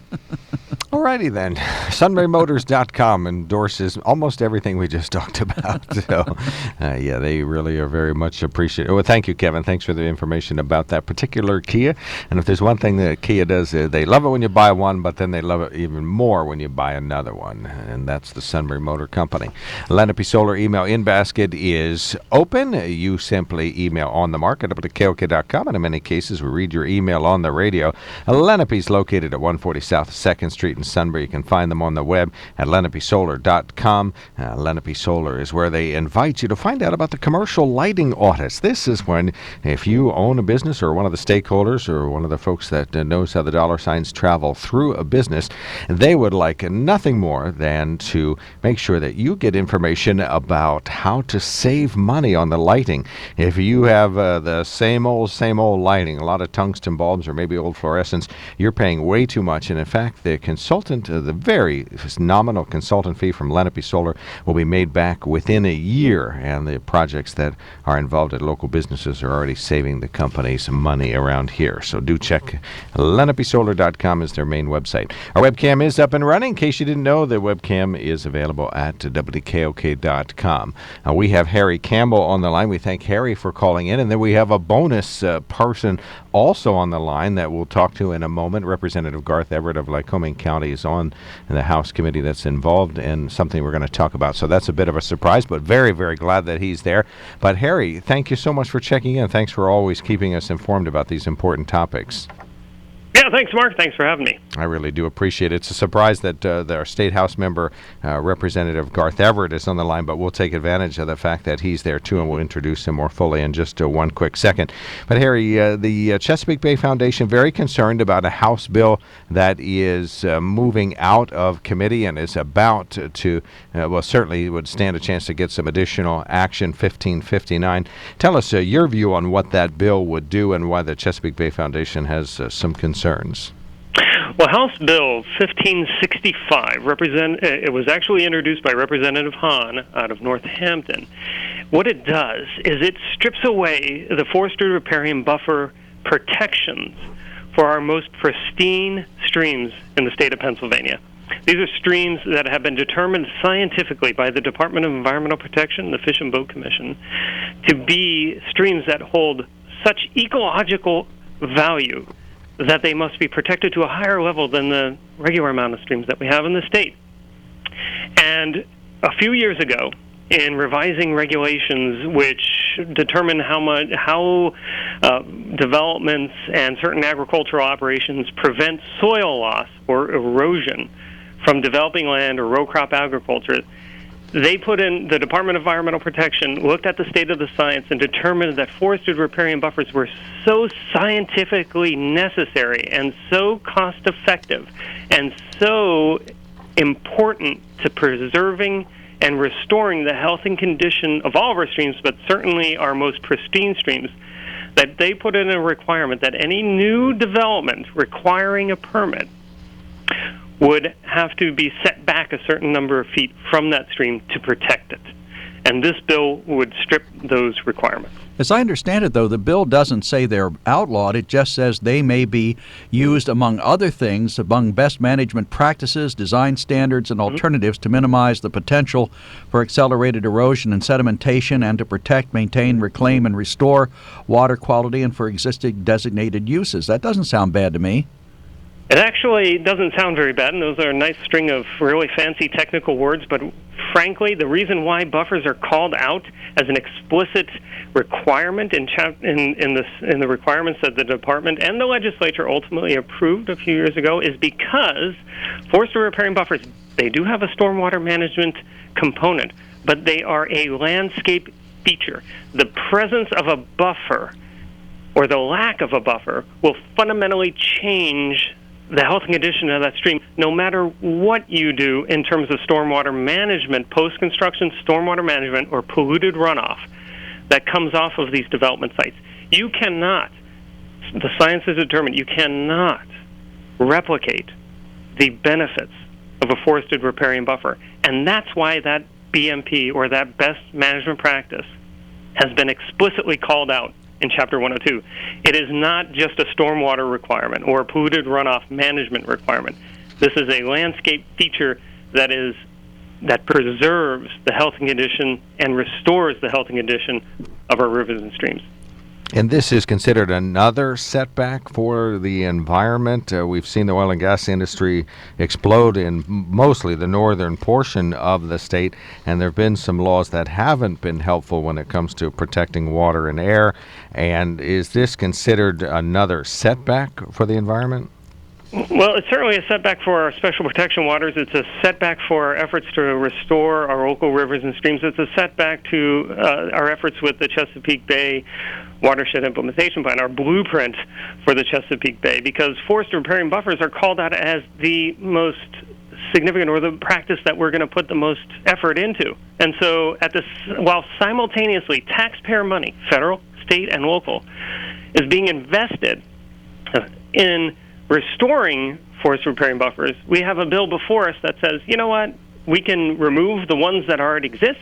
Alrighty then. SunburyMotors.com endorses almost everything we just talked about. So, yeah, they really are very much appreciated. Well, thank you, Kevin. Thanks for the information about that particular Kia. And if there's one thing that Kia does, they love it when you buy one, but then they love it even more when you buy another one. And that's the Sunbury Motor Company. Lenape Solar email in basket is open. You simply email on the mark at WKOK.com. And in many cases, we read your email on the radio. Lenape's located at 140 South 2nd Street in Sunbury. You can find them on the web at lenapesolar.com. Lenape Solar is where they invite you to find out about the commercial lighting audits. This is when, if you own a business or one of the stakeholders or one of the folks that knows how the dollar signs travel through a business, they would like nothing more than to make sure that you get information about how to save money on the lighting. If you have the same old lighting, a lot of tungsten bulbs or maybe old fluorescents, you're paying way too much. And in fact, the consultant, the very nominal consultant fee from Lenape Solar will be made back within a year. And the projects that are involved at local businesses are already saving the companies money around here. So do check. LenapeSolar.com is their main website. Our webcam is up and running. In case you didn't know, the webcam is available at WKOK.com. We have Harry Campbell on the line. We thank Harry for calling in. And then we have a bonus person also on the line that we'll talk to in a moment. Representative Garth Everett of Lycoming County is on the House committee that's involved in something we're going to talk about. So that's a bit of a surprise, but very, very glad that he's there. But Harry, thank you so much for checking in. Thanks for always keeping us informed about these important topics. Yeah, thanks, Mark. Thanks for having me. I really do appreciate it. It's a surprise that our State House member, Representative Garth Everett, is on the line, but we'll take advantage of the fact that he's there, too, and we'll introduce him more fully in just one quick second. But, Harry, the Chesapeake Bay Foundation very concerned about a House bill that is moving out of committee and is about to, well, certainly would stand a chance to get some additional action, 1559. Tell us your view on what that bill would do and why the Chesapeake Bay Foundation has some concerns. Well, House Bill 1565, it was actually introduced by Representative Hahn out of Northampton. What it does is it strips away the forestry riparian buffer protections for our most pristine streams in the state of Pennsylvania. These are streams that have been determined scientifically by the Department of Environmental Protection, the Fish and Boat Commission, to be streams that hold such ecological value that they must be protected to a higher level than the regular amount of streams that we have in the state. And a few years ago, in revising regulations which determine how developments and certain agricultural operations prevent soil loss or erosion from developing land or row crop agriculture, they put in, the Department of Environmental Protection looked at the state of the science and determined that forested riparian buffers were so scientifically necessary and so cost-effective and so important to preserving and restoring the health and condition of all of our streams, but certainly our most pristine streams, that they put in a requirement that any new development requiring a permit would have to be set back a certain number of feet from that stream to protect it. And this bill would strip those requirements. As I understand it, though, the bill doesn't say they're outlawed. It just says they may be used, among other things, among best management practices, design standards, and alternatives to minimize the potential for accelerated erosion and sedimentation and to protect, maintain, reclaim, and restore water quality and for existing designated uses. That doesn't sound bad to me. It actually doesn't sound very bad, and those are a nice string of really fancy technical words, but frankly, the reason why buffers are called out as an explicit requirement in the requirements that the department and the legislature ultimately approved a few years ago is because forested riparian buffers, they do have a stormwater management component, but they are a landscape feature. The presence of a buffer or the lack of a buffer will fundamentally change the health and condition of that stream, no matter what you do in terms of stormwater management, post-construction stormwater management, or polluted runoff that comes off of these development sites. You cannot, the science has determined, you cannot replicate the benefits of a forested riparian buffer. And that's why that BMP, or that best management practice, has been explicitly called out in Chapter 102. It is not just a stormwater requirement or a polluted runoff management requirement. This is a landscape feature that preserves the health and condition and restores the health and condition of our rivers and streams. And this is considered another setback for the environment. We've seen the oil and gas industry explode in mostly the northern portion of the state, and there have been some laws that haven't been helpful when it comes to protecting water and air. And is this considered another setback for the environment? Well, it's certainly a setback for our special protection waters. It's a setback for our efforts to restore our local rivers and streams. It's a setback to our efforts with the Chesapeake Bay Watershed Implementation Plan, our blueprint for the Chesapeake Bay, because forested riparian buffers are called out as the most significant, or the practice that we're going to put the most effort into. And so while simultaneously taxpayer money, federal, state, and local, is being invested in restoring forest riparian buffers, we have a bill before us that says, you know what, we can remove the ones that already exist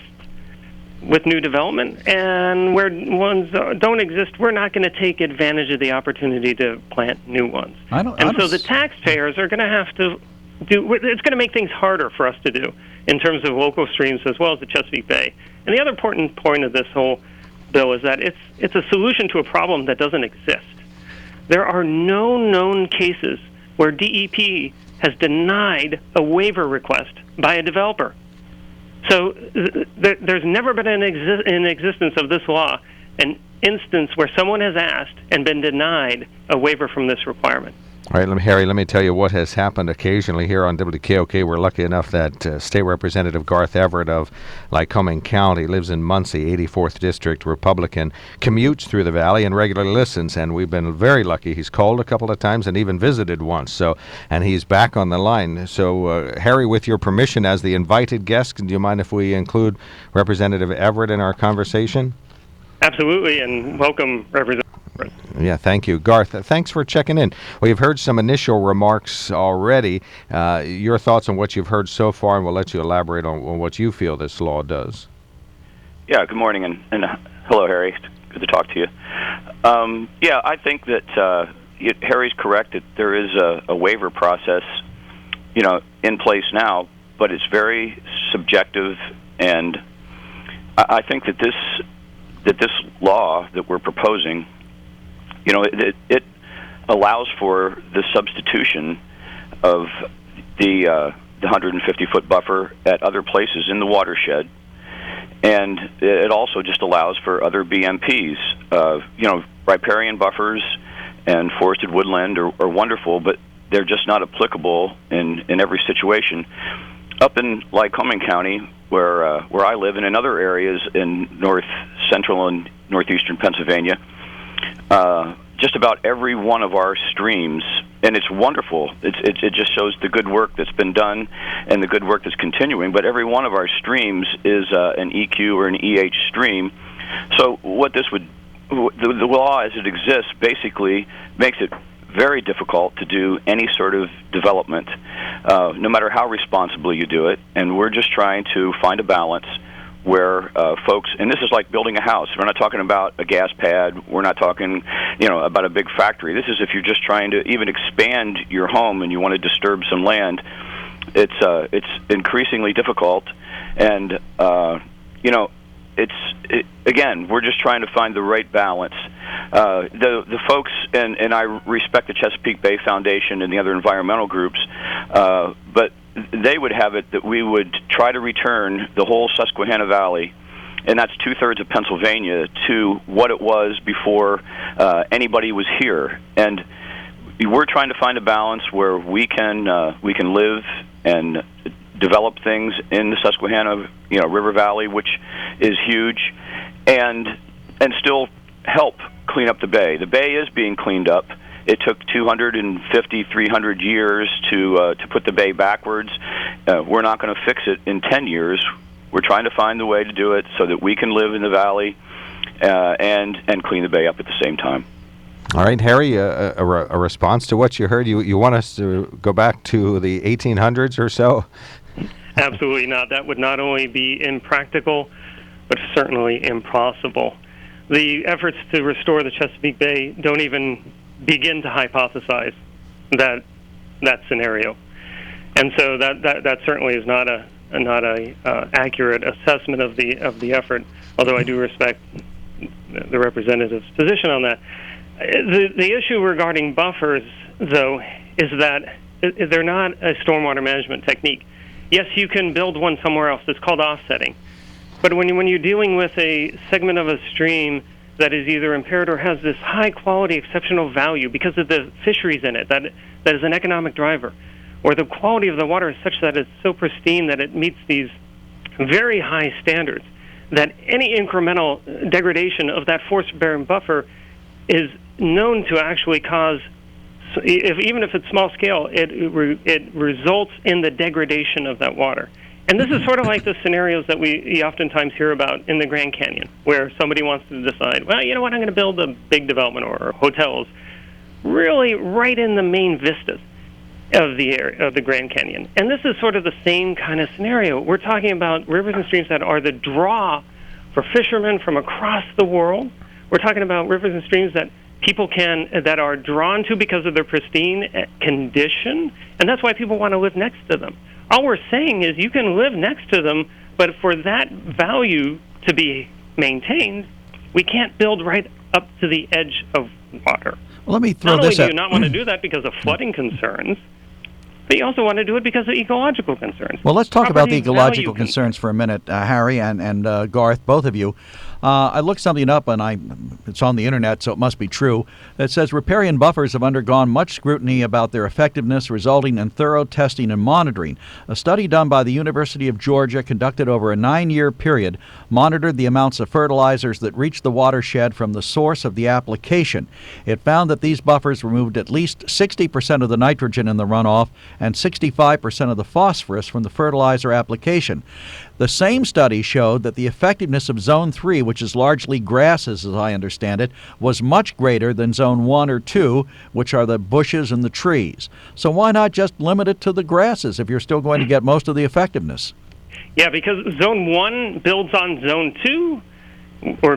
with new development, and where ones don't exist, we're not going to take advantage of the opportunity to plant new ones. So the taxpayers are going to have to it's going to make things harder for us to do in terms of local streams as well as the Chesapeake Bay. And the other important point of this whole bill is that it's a solution to a problem that doesn't exist. There are no known cases where DEP has denied a waiver request by a developer. So there's never been in existence of this law an instance where someone has asked and been denied a waiver from this requirement. All right, Harry, let me tell you what has happened occasionally here on WKOK. We're lucky enough that State Representative Garth Everett of Lycoming County lives in Muncie, 84th District, Republican, commutes through the valley and regularly listens, and we've been very lucky. He's called a couple of times and even visited once, and he's back on the line. So, Harry, with your permission as the invited guest, do you mind if we include Representative Everett in our conversation? Absolutely, and welcome, Representative. Yeah, thank you. Garth, thanks for checking in. Well, you've heard some initial remarks already. Your thoughts on what you've heard so far, and we'll let you elaborate on what you feel this law does. Yeah, good morning, and hello, Harry. Good to talk to you. I think that Harry's correct that there is a waiver process, in place now, but it's very subjective, and I think that this law that we're proposing, it allows for the substitution of the 150-foot buffer at other places in the watershed, and it also just allows for other BMPs. Riparian buffers and forested woodland are wonderful, but they're just not applicable in every situation. Up in Lycoming County, where I live, and in other areas in north central and northeastern Pennsylvania, just about every one of our streams, and it's wonderful. It just shows the good work that's been done and the good work that's continuing. But every one of our streams is an EQ or an EH stream. So what this would, the law as it exists, basically makes it very difficult to do any sort of development, no matter how responsibly you do it. And we're just trying to find a balance where folks, and this is like building a house. We're not talking about a gas pad. We're not talking, about a big factory. This is if you're just trying to even expand your home and you want to disturb some land. It's increasingly difficult, and again, we're just trying to find the right balance. The folks, and I respect the Chesapeake Bay Foundation and the other environmental groups, but they would have it that we would try to return the whole Susquehanna Valley, and that's 2/3 of Pennsylvania, to what it was before anybody was here. And we're trying to find a balance where we can live and develop things in the Susquehanna, River Valley, which is huge, and still help clean up the bay. The bay is being cleaned up. It took 250, 300 years to put the bay backwards. We're not going to fix it in 10 years. We're trying to find the way to do it so that we can live in the valley and clean the bay up at the same time. All right, Harry, a response to what you heard. You want us to go back to the 1800s or so? Absolutely not. That would not only be impractical, but certainly impossible. The efforts to restore the Chesapeake Bay don't even begin to hypothesize that scenario, and so that certainly is not a accurate assessment of the effort. Although I do respect the representative's position on that. The issue regarding buffers, though, is that they're not a stormwater management technique. Yes, you can build one somewhere else. It's called offsetting. But when you're dealing with a segment of a stream that is either impaired or has this high-quality, exceptional value because of the fisheries in it, that is an economic driver, or the quality of the water is such that it's so pristine that it meets these very high standards, that any incremental degradation of that forest-bearing buffer is known to actually cause, even if it's small scale, it results in the degradation of that water. And this is sort of like the scenarios that we oftentimes hear about in the Grand Canyon, where somebody wants to decide, well, you know what, I'm going to build a big development or hotels really right in the main vistas of the area of the Grand Canyon. And this is sort of the same kind of scenario. We're talking about rivers and streams that are the draw for fishermen from across the world. We're talking about rivers and streams that people that are drawn to because of their pristine condition, and that's why people want to live next to them. All we're saying is you can live next to them, but for that value to be maintained, we can't build right up to the edge of water. Well, let me throw Not this only out. do you not want to do that because of flooding concerns, but you also want to do it because of ecological concerns. Well, let's talk about the Property ecological value concerns for a minute, Harry and Garth, both of you. I looked something up, and it's on the internet, so it must be true. It says riparian buffers have undergone much scrutiny about their effectiveness, resulting in thorough testing and monitoring. A study done by the University of Georgia, conducted over a 9-year period, monitored the amounts of fertilizers that reached the watershed from the source of the application. It found that these buffers removed at least 60% of the nitrogen in the runoff and 65% of the phosphorus from the fertilizer application. The same study showed that the effectiveness of Zone 3, which is largely grasses as I understand it, was much greater than Zone 1 or 2, which are the bushes and the trees. So why not just limit it to the grasses if you're still going to get most of the effectiveness? Yeah, because Zone 1 builds on Zone 2, or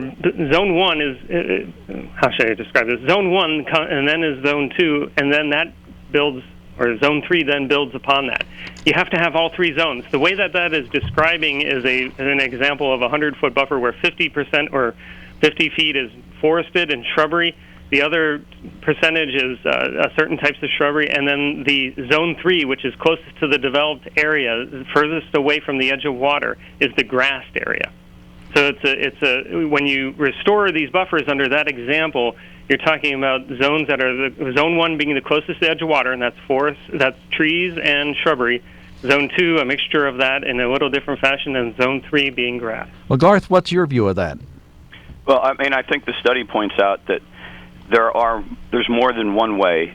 Zone 1 is, how should I describe this? Zone 1 and then is Zone 2, and then that builds, or Zone 3 then builds upon that. You have to have all three zones. The way that is describing is an example of a 100-foot buffer where 50% or 50 feet is forested and shrubbery. The other percentage is certain types of shrubbery, and then the Zone 3, which is closest to the developed area, furthest away from the edge of water, is the grassed area. So when you restore these buffers under that example, you're talking about zones that are Zone 1 being the closest to the edge of water, and that's forest, that's trees and shrubbery. Zone 2, a mixture of that in a little different fashion, and Zone 3 being grass. Well, Garth, what's your view of that? Well, I mean, I think the study points out that there's more than one way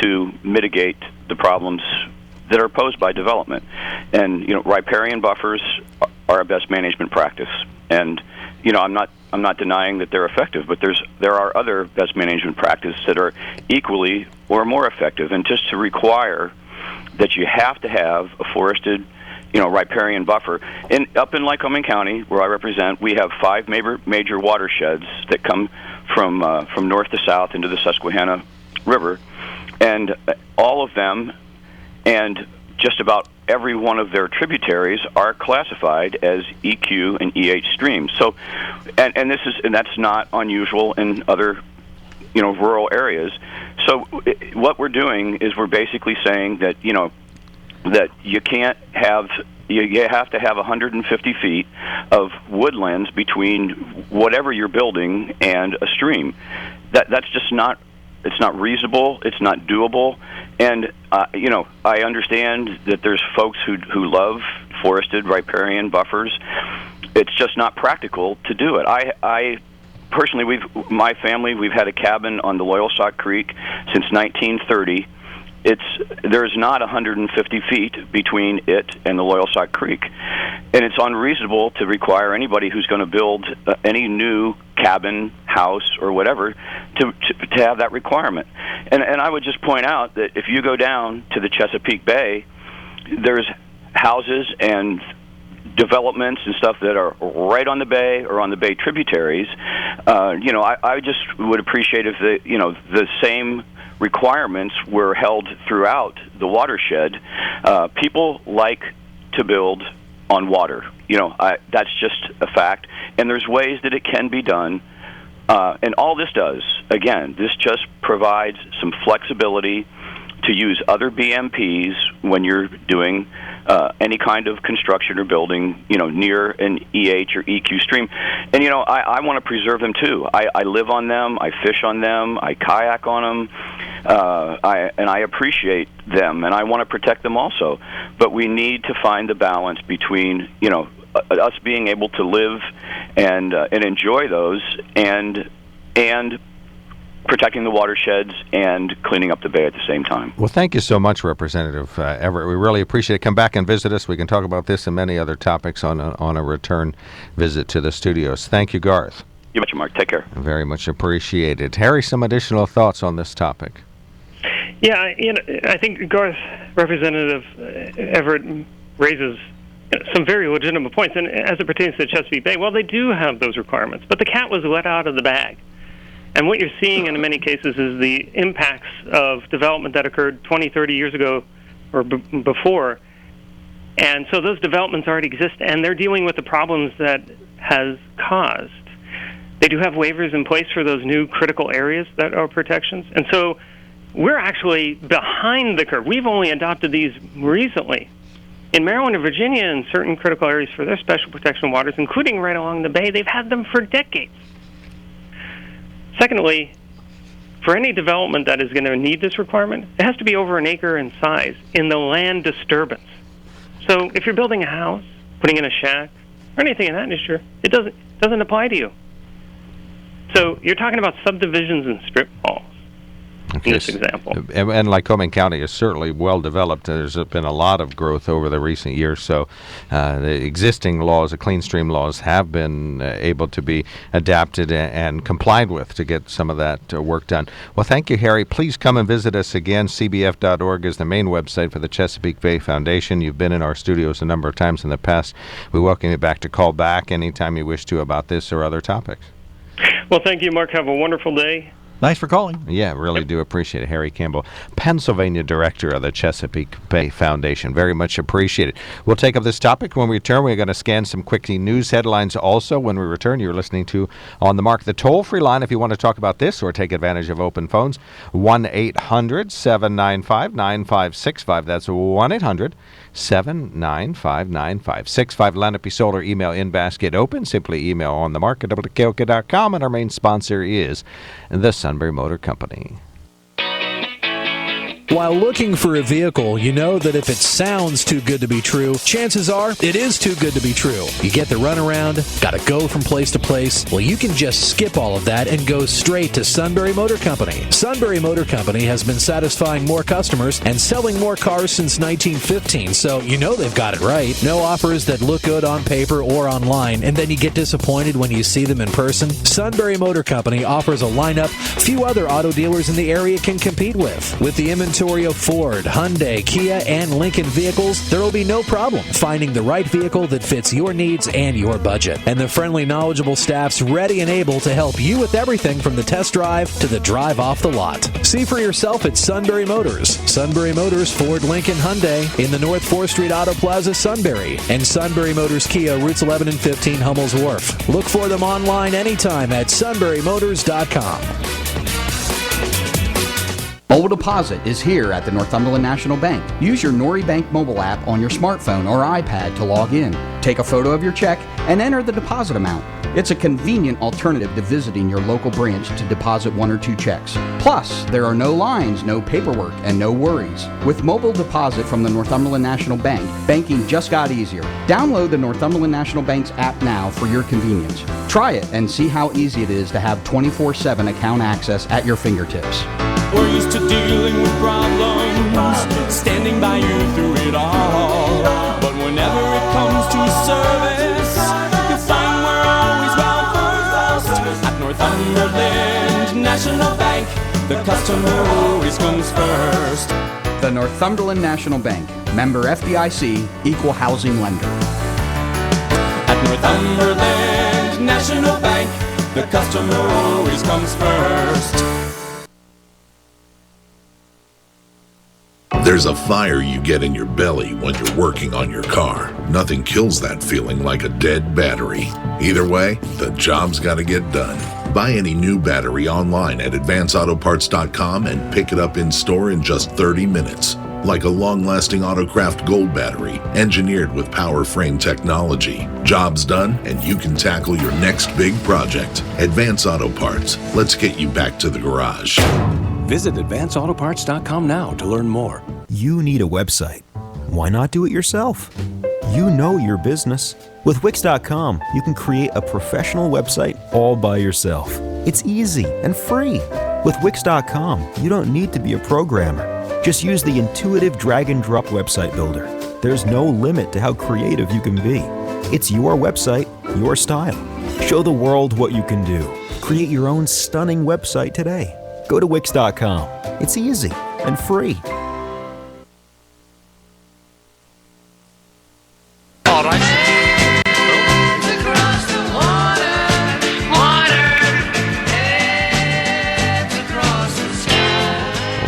to mitigate the problems that are posed by development. And, riparian buffers are a best management practice. And, I'm not denying that they're effective, but there are other best management practices that are equally or more effective. And just to require that you have to have a forested, riparian buffer. Up in Lycoming County, where I represent, we have 5 major watersheds that come from north to south into the Susquehanna River, and all of them and just about every one of their tributaries are classified as EQ and EH streams. So, and that's not unusual in other rural areas. So what we're doing is we're basically saying that that you can't have you have to have 150 feet of woodlands between whatever you're building and a stream. That's just not. It's not reasonable. It's not doable. And I understand that there's folks who love forested riparian buffers. It's just not practical to do it. I personally, my family, we've had a cabin on the Loyalsock Creek since 1930. There's not 150 feet between it and the Loyalsock Creek, and it's unreasonable to require anybody who's going to build any new cabin, house, or whatever to have that requirement. And I would just point out that if you go down to the Chesapeake Bay, there's houses and developments and stuff that are right on the bay or on the bay tributaries. I just would appreciate if the same requirements were held throughout the watershed. People like to build on water. That's just a fact. And there's ways that it can be done. And all this does, again, this just provides some flexibility to use other BMPs when you're doing any kind of construction or building, near an EH or EQ stream. And, I want to preserve them too. I live on them, I fish on them, I kayak on them, and I appreciate them, and I want to protect them also. But we need to find the balance between, us being able to live and enjoy those and protecting the watersheds and cleaning up the bay at the same time. Well, thank you so much, Representative Everett. We really appreciate it. Come back and visit us. We can talk about this and many other topics on a return visit to the studios. Thank you, Garth. You betcha, Mark. Take care. Very much appreciated. Harry, some additional thoughts on this topic? Yeah, I think Garth, Representative Everett, raises some very legitimate points. And as it pertains to the Chesapeake Bay, well, they do have those requirements, but the cat was let out of the bag. And what you're seeing in many cases is the impacts of development that occurred 20, 30 years ago or before. And so those developments already exist, and they're dealing with the problems that has caused. They do have waivers in place for those new critical areas that are protections. And so we're actually behind the curve. We've only adopted these recently. In Maryland and Virginia, in certain critical areas for their special protection waters, including right along the bay, they've had them for decades. Secondly, for any development that is going to need this requirement, it has to be over an acre in size in the land disturbance. So if you're building a house, putting in a shack, or anything of that nature, it doesn't apply to you. So you're talking about subdivisions and strip malls. In this example. And Lycoming County is certainly well developed. There's been a lot of growth over the recent years, so the existing laws, the clean stream laws, have been able to be adapted and complied with to get some of that work done. Well, thank you, Harry. Please come and visit us again. CBF.org is the main website for the Chesapeake Bay Foundation. You've been in our studios a number of times in the past. We welcome you back to call back anytime you wish to about this or other topics. Well, thank you, Mark. Have a wonderful day. Thanks for calling. Yeah, really do appreciate it. Harry Campbell, Pennsylvania Director of the Chesapeake Bay Foundation. Very much appreciated. We'll take up this topic when we return. We're going to scan some quick news headlines also. When we return, you're listening to On the Mark, the toll-free line if you want to talk about this or take advantage of open phones. 1-800-795-9565. That's 1-800-795-9565. Lenape Solar email in basket open. Simply email on the mark at WKOK.com. And our main sponsor is the Sunbury Motor Company. While looking for a vehicle, you know that if it sounds too good to be true, chances are it is too good to be true. You get the runaround, gotta go from place to place. Well, you can just skip all of that and go straight to Sunbury Motor Company. Sunbury Motor Company has been satisfying more customers and selling more cars since 1915, so you know they've got it right. No offers that look good on paper or online, and then you get disappointed when you see them in person. Sunbury Motor Company offers a lineup few other auto dealers in the area can compete with. With the inventory of Ford, Hyundai, Kia, and Lincoln vehicles, there will be no problem finding the right vehicle that fits your needs and your budget. And the friendly, knowledgeable staff's ready and able to help you with everything from the test drive to the drive off the lot. See for yourself at Sunbury Motors. Sunbury Motors, Ford, Lincoln, Hyundai in the North 4th Street Auto Plaza, Sunbury. And Sunbury Motors Kia, routes 11 and 15, Hummel's Wharf. Look for them online anytime at sunburymotors.com. Mobile Deposit is here at the Northumberland National Bank. Use your Nori Bank mobile app on your smartphone or iPad to log in. Take a photo of your check and enter the deposit amount. It's a convenient alternative to visiting your local branch to deposit 1 or 2 checks. Plus, there are no lines, no paperwork, and no worries. With Mobile Deposit from the Northumberland National Bank, banking just got easier. Download the Northumberland National Bank's app now for your convenience. Try it and see how easy it is to have 24/7 account access at your fingertips. We're used to dealing with problems, standing by you through it all. But whenever it comes to service, you find we're always well versed. At Northumberland National Bank, the customer always comes first. The Northumberland National Bank, member FDIC, equal housing lender. At Northumberland National Bank, the customer always comes first. There's a fire you get in your belly when you're working on your car. Nothing kills that feeling like a dead battery. Either way, the job's got to get done. Buy any new battery online at advanceautoparts.com and pick it up in store in just 30 minutes. Like a long-lasting Autocraft Gold battery, engineered with power frame technology. Job's done, and you can tackle your next big project. Advance Auto Parts. Let's get you back to the garage. Visit advanceautoparts.com now to learn more. You need a website. Why not do it yourself? You know your business. With Wix.com, you can create a professional website all by yourself. It's easy and free. With Wix.com, you don't need to be a programmer. Just use the intuitive drag-and-drop website builder. There's no limit to how creative you can be. It's your website, your style. Show the world what you can do. Create your own stunning website today. Go to Wix.com. It's easy and free. All right.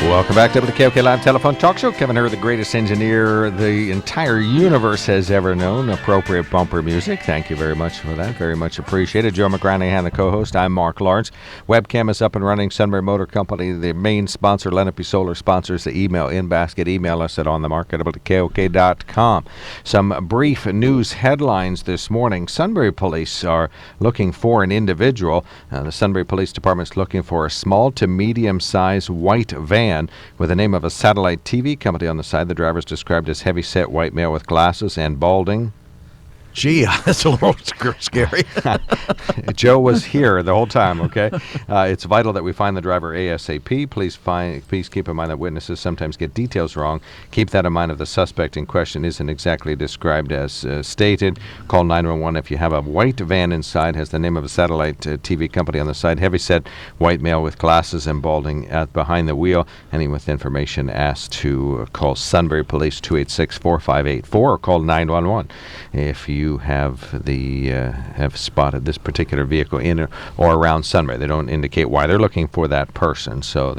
Welcome back to the WKOK Live Telephone Talk Show. Kevin Hur, the greatest engineer the entire universe has ever known. Appropriate bumper music. Thank you very much for that. Very much appreciated. Joe McGranahan, the co-host. I'm Mark Lawrence. Webcam is up and running. Sunbury Motor Company, the main sponsor. Lenape Solar sponsors the email in basket. Email us at onthemark@WKOK.com. Some brief news headlines this morning. Sunbury Police are looking for an individual. The Sunbury Police Department is looking for a small to medium-sized white van with the name of a satellite TV company on the side. The driver is described as heavy-set white male with glasses and balding. Gee, that's a little scary. Joe was here the whole time, okay? It's vital that we find the driver ASAP. Please keep in mind that witnesses sometimes get details wrong. Keep that in mind if the suspect in question isn't exactly described as stated. Call 911 if you have a white van inside, has the name of a satellite TV company on the side, heavy-set white male with glasses and balding behind the wheel. Any with information asked to call Sunbury Police 286-4584 or call 911 if you you have have spotted this particular vehicle in or around Sunbury. They don't indicate why they're looking for that person, so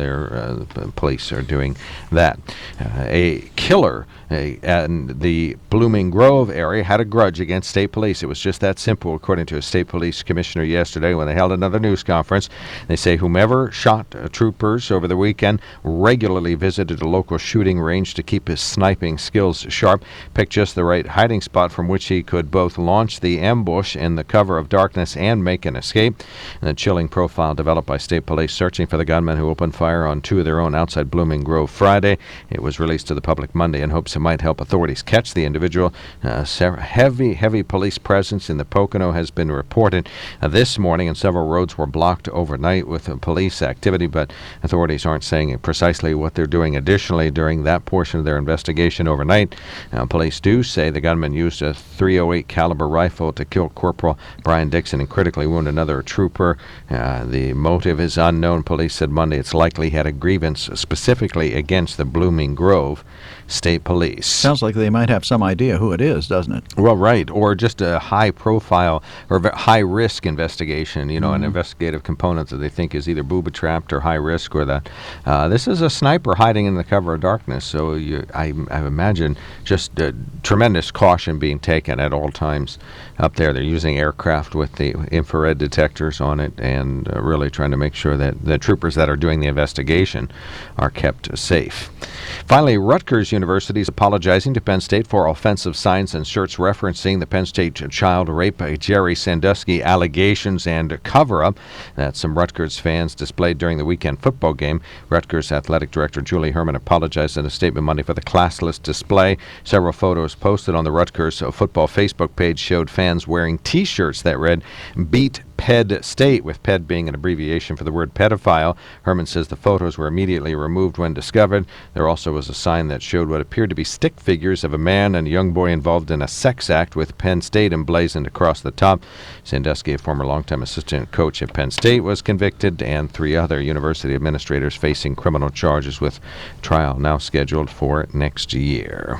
police are doing that. A killer in the Blooming Grove area had a grudge against state police. It was just that simple, according to a state police commissioner yesterday when they held another news conference. They say whomever shot troopers over the weekend regularly visited a local shooting range to keep his sniping skills sharp, picked just the right hiding spot from which he could both launch the ambush in the cover of darkness and make an escape. And a chilling profile developed by state police searching for the gunman who opened fire on two of their own outside Blooming Grove Friday. It was released to the public Monday in hopes it might help authorities catch the individual. Heavy police presence in the Pocono has been reported this morning, and several roads were blocked overnight with police activity, but authorities aren't saying precisely what they're doing additionally during that portion of their investigation overnight. Police do say the gunman used a .308 caliber rifle to kill Corporal Brian Dixon and critically wound another trooper. The motive is unknown. Police said Monday it's likely he had a grievance specifically against the Blooming Grove State Police. Sounds like they might have some idea who it is, doesn't it? Well, right. Or just a high-profile or high-risk investigation, an investigative component that they think is either booby-trapped or high-risk, or that this is a sniper hiding in the cover of darkness. So I imagine just tremendous caution being taken at all times up there. They're using aircraft with the infrared detectors on it and really trying to make sure that the troopers that are doing the investigation are kept safe. Finally, Rutgers University is apologizing to Penn State for offensive signs and shirts referencing the Penn State child rape by Jerry Sandusky allegations and cover-up that some Rutgers fans displayed during the weekend football game. Rutgers Athletic Director Julie Herman apologized in a statement Monday for the classless display. Several photos posted on the Rutgers football Facebook page showed fans wearing T-shirts that read, "Beat Ped State," with Ped being an abbreviation for the word pedophile. Herman says the photos were immediately removed when discovered. There also was a sign that showed what appeared to be stick figures of a man and a young boy involved in a sex act with Penn State emblazoned across the top. Sandusky, a former longtime assistant coach at Penn State, was convicted, and 3 other university administrators facing criminal charges with trial now scheduled for next year.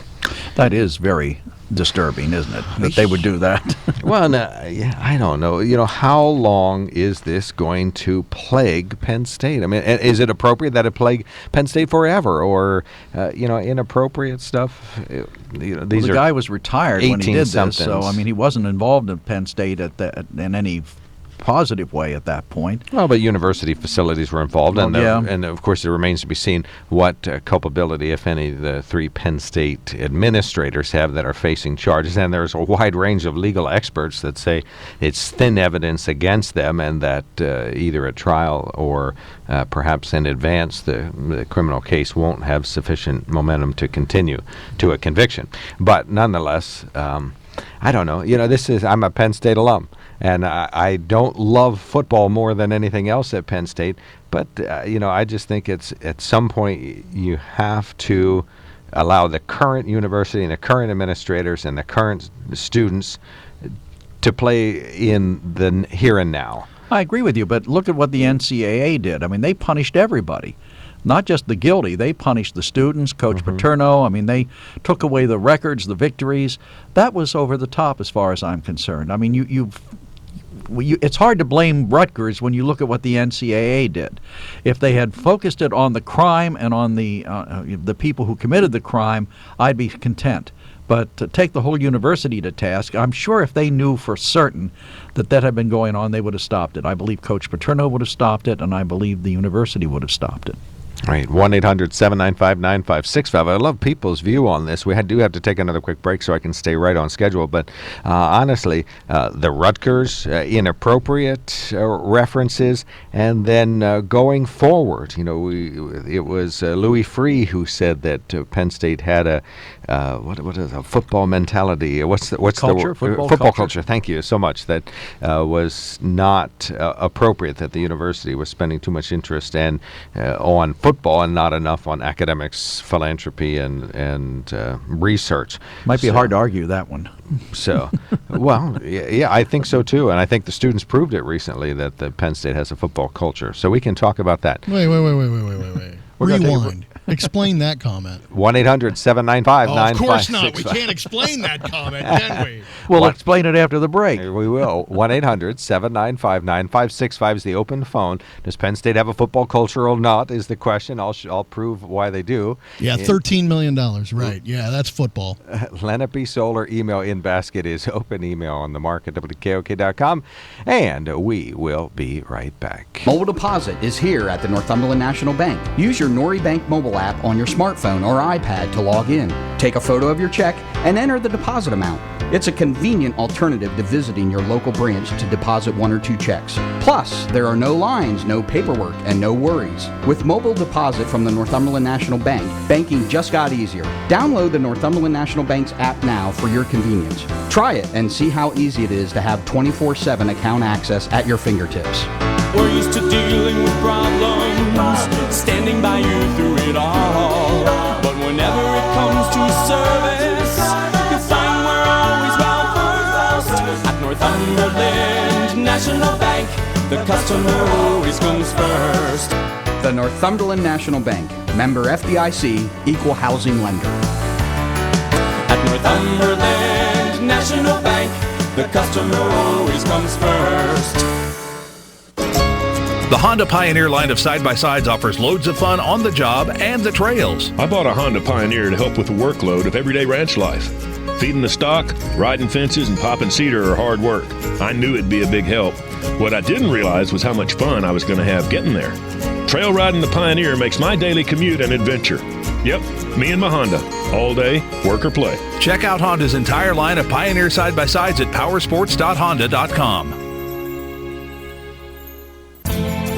That is very disturbing, isn't it, that they would do that? Well, I don't know. How long is this going to plague Penn State? I mean, is it appropriate that it plague Penn State forever, or inappropriate stuff? The guy was retired when he did this, so he wasn't involved in Penn State in any positive way at that point. Well, but university facilities were involved, and of course it remains to be seen what culpability, if any, the 3 Penn State administrators have that are facing charges. And there's a wide range of legal experts that say it's thin evidence against them, and that either at trial or perhaps in advance the criminal case won't have sufficient momentum to continue to a conviction. But nonetheless, I don't know. I'm a Penn State alum. And I don't love football more than anything else at Penn State. But, I just think it's at some point you have to allow the current university and the current administrators and the current students to play in the here and now. I agree with you, but look at what the NCAA did. I mean, they punished everybody. Not just the guilty. They punished the students, Coach Paterno. I mean, they took away the records, the victories. That was over the top as far as I'm concerned. I mean, it's hard to blame Rutgers when you look at what the NCAA did. If they had focused it on the crime and on the people who committed the crime, I'd be content. But to take the whole university to task, I'm sure if they knew for certain that had been going on, they would have stopped it. I believe Coach Paterno would have stopped it, and I believe the university would have stopped it. Right, 1-800-795-9565. I love people's view on this. We do have to take another quick break so I can stay right on schedule. But honestly, the Rutgers inappropriate references, and then going forward, it was Louis Freeh who said that Penn State had a football mentality. What's the culture? Football culture. Thank you so much. That was not appropriate. That the university was spending too much interest on football and not enough on academics, philanthropy, and research. Might be hard to argue that one. So, well, yeah, I think so too, and I think the students proved it recently that the Penn State has a football culture. So we can talk about that. Wait. Rewind. Explain that comment. 1-800-795-9565. Of course not. We can't explain that comment, can we? We'll explain it after the break. We will. 1-800-795-9565 is the open phone. Does Penn State have a football culture or not is the question. I'll prove why they do. Yeah, $13 million. Right. Yeah, that's football. Lenape Solar email in basket is open email on the mark at WKOK.com. And we will be right back. Mobile Deposit is here at the Northumberland National Bank. Use your Nori Bank mobile app on your smartphone or iPad to log in. Take a photo of your check and enter the deposit amount. It's a convenient alternative to visiting your local branch to deposit 1 or 2 checks. Plus, there are no lines, no paperwork, and no worries. With Mobile Deposit from the Northumberland National Bank, banking just got easier. Download the Northumberland National Bank's app now for your convenience. Try it and see how easy it is to have 24/7 account access at your fingertips. We're used to dealing with problems, standing by you through it all. But whenever it comes to service, you'll find we're always well versed. At Northumberland National Bank, the customer always comes first. The Northumberland National Bank, member FDIC, equal housing lender. At Northumberland National Bank, the customer always comes first. The Honda Pioneer line of side-by-sides offers loads of fun on the job and the trails. I bought a Honda Pioneer to help with the workload of everyday ranch life. Feeding the stock, riding fences, and popping cedar are hard work. I knew it'd be a big help. What I didn't realize was how much fun I was going to have getting there. Trail riding the Pioneer makes my daily commute an adventure. Yep, me and my Honda. All day, work or play. Check out Honda's entire line of Pioneer side-by-sides at powersports.honda.com.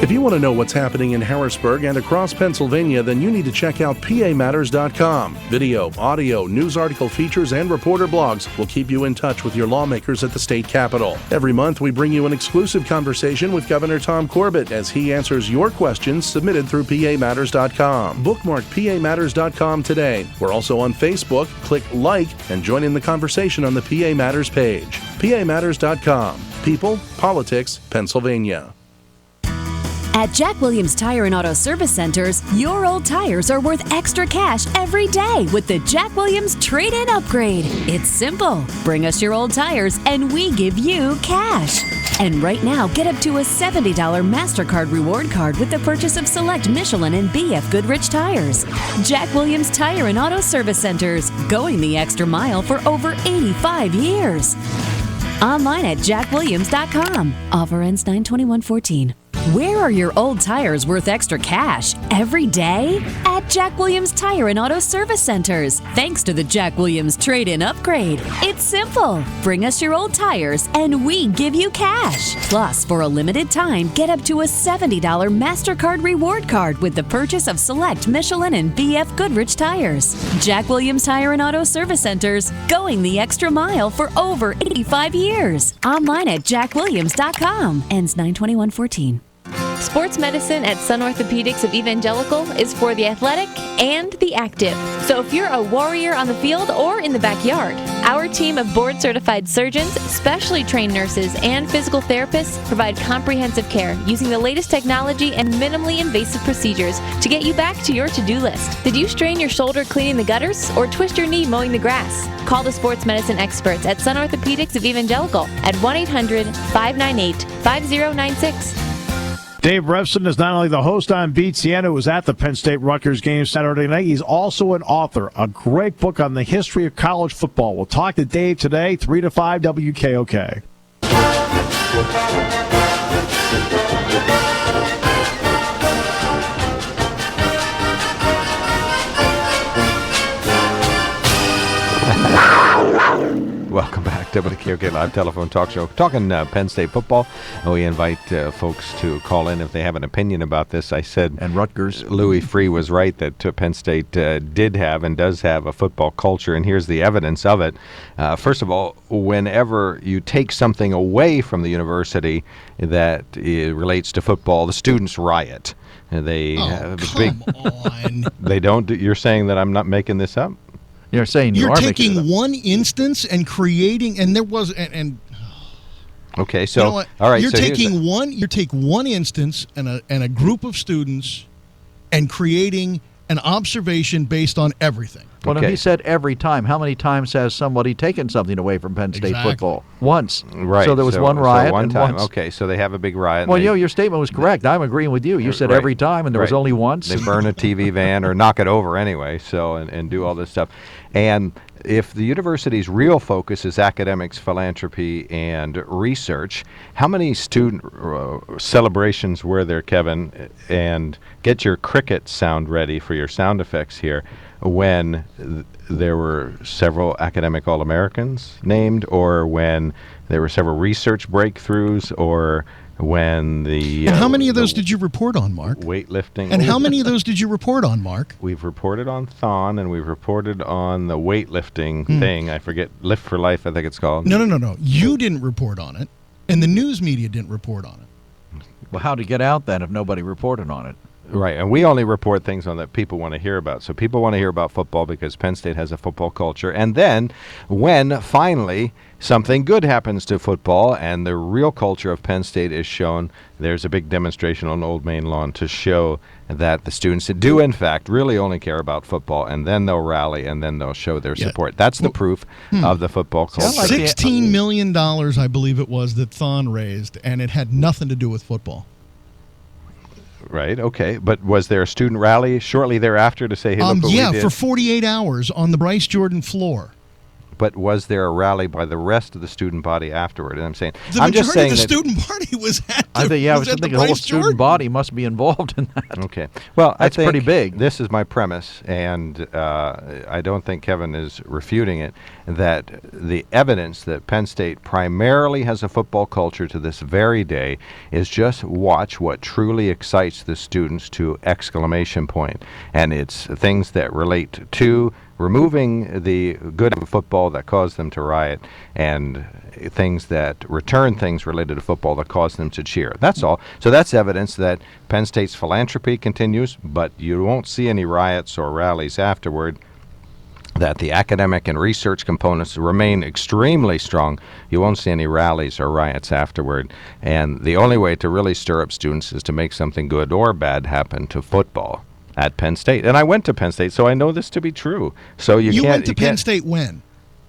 If you want to know what's happening in Harrisburg and across Pennsylvania, then you need to check out PAMatters.com. Video, audio, news article features, and reporter blogs will keep you in touch with your lawmakers at the state capitol. Every month, we bring you an exclusive conversation with Governor Tom Corbett as he answers your questions submitted through PAMatters.com. Bookmark PAMatters.com today. We're also on Facebook. Click like and join in the conversation on the PA Matters page. PAMatters.com. People, politics, Pennsylvania. At Jack Williams Tire and Auto Service Centers, your old tires are worth extra cash every day with the Jack Williams Trade-In Upgrade. It's simple. Bring us your old tires and we give you cash. And right now, get up to a $70 MasterCard reward card with the purchase of select Michelin and BF Goodrich tires. Jack Williams Tire and Auto Service Centers, going the extra mile for over 85 years. Online at jackwilliams.com. Offer ends 9/21/14. Where are your old tires worth extra cash? Every day? At Jack Williams Tire and Auto Service Centers. Thanks to the Jack Williams Trade-In Upgrade. It's simple. Bring us your old tires and we give you cash. Plus, for a limited time, get up to a $70 MasterCard reward card with the purchase of select Michelin and BF Goodrich tires. Jack Williams Tire and Auto Service Centers. Going the extra mile for over 85 years. Online at jackwilliams.com. Ends 9/21/14. Sports medicine at Sun Orthopedics of Evangelical is for the athletic and the active. So if you're a warrior on the field or in the backyard, our team of board-certified surgeons, specially trained nurses, and physical therapists provide comprehensive care using the latest technology and minimally invasive procedures to get you back to your to-do list. Did you strain your shoulder cleaning the gutters or twist your knee mowing the grass? Call the sports medicine experts at Sun Orthopedics of Evangelical at 1-800-598-5096. Dave Revson is not only the host on BTN, who was at the Penn State-Rutgers game Saturday night, he's also an author, a great book on the history of college football. We'll talk to Dave today, 3 to 5 WKOK. Welcome back to WKOK Live Telephone Talk Show. Talking Penn State football. We invite folks to call in if they have an opinion about this. I said, and Rutgers. Louis Free was right that Penn State did have and does have a football culture, and here's the evidence of it. First of all, whenever you take something away from the university that relates to football, the students riot. They come on. They don't. You're saying that I'm not making this up? You're saying you're taking one instance and creating, and there was and okay, so you know what? All right, you're so taking one. You take one instance and a group of students, and creating an observation based on everything. Well, Okay. he said every time. How many times has somebody taken something away from Penn State Exactly. football? Once. Right. So there was one riot. one and time. once- Okay, so they have a big riot. and Well, they- your statement was correct. I'm agreeing with you. You said Right. every time, and there was Right. only once. They burn a TV van or knock it over anyway, so and do all this stuff. And if the university's real focus is academics, philanthropy, and research, how many student celebrations were there, Kevin? And get your cricket sound ready for your sound effects here. When there were several academic All-Americans named, or when there were several research breakthroughs, or when the And how many of those did you report on, Mark? weightlifting. And how many of those did you report on, Mark? We've reported on Thon, and we've reported on the weightlifting thing. I forget, Lift for Life, I think it's called. No. You didn't report on it, and the news media didn't report on it. Well, how'd it get out then if nobody reported on it? Right, and we only report things on that people want to hear about. So people want to hear about football because Penn State has a football culture. And then when finally something good happens to football and the real culture of Penn State is shown, there's a big demonstration on Old Main Lawn to show that the students do, in fact, really only care about football, and then they'll rally and then they'll show their support. That's the proof of the football culture. $16 million, I believe it was, that Thon raised, and it had nothing to do with football. Right, okay. But was there a student rally shortly thereafter to say, hey, look what we did? For 48 hours on the Bryce Jordan floor. But was there a rally by the rest of the student body afterward? And I'm saying, The I'm just majority saying of the that student party was at I think, was at thinking the the whole Bryce student Jordan. body must be involved in that. Okay. Well, That's I think pretty big. This is my premise, and I don't think Kevin is refuting it, that the evidence that Penn State primarily has a football culture to this very day is just watch what truly excites the students to exclamation point. And it's things that relate to removing the good of football that caused them to riot, and things that return things related to football that caused them to cheer. That's all. So that's evidence that Penn State's philanthropy continues, but you won't see any riots or rallies afterward. That the academic and research components remain extremely strong. You won't see any rallies or riots afterward. And the only way to really stir up students is to make something good or bad happen to football at Penn State. And I went to Penn State, so I know this to be true. So you can't... went to Penn State when?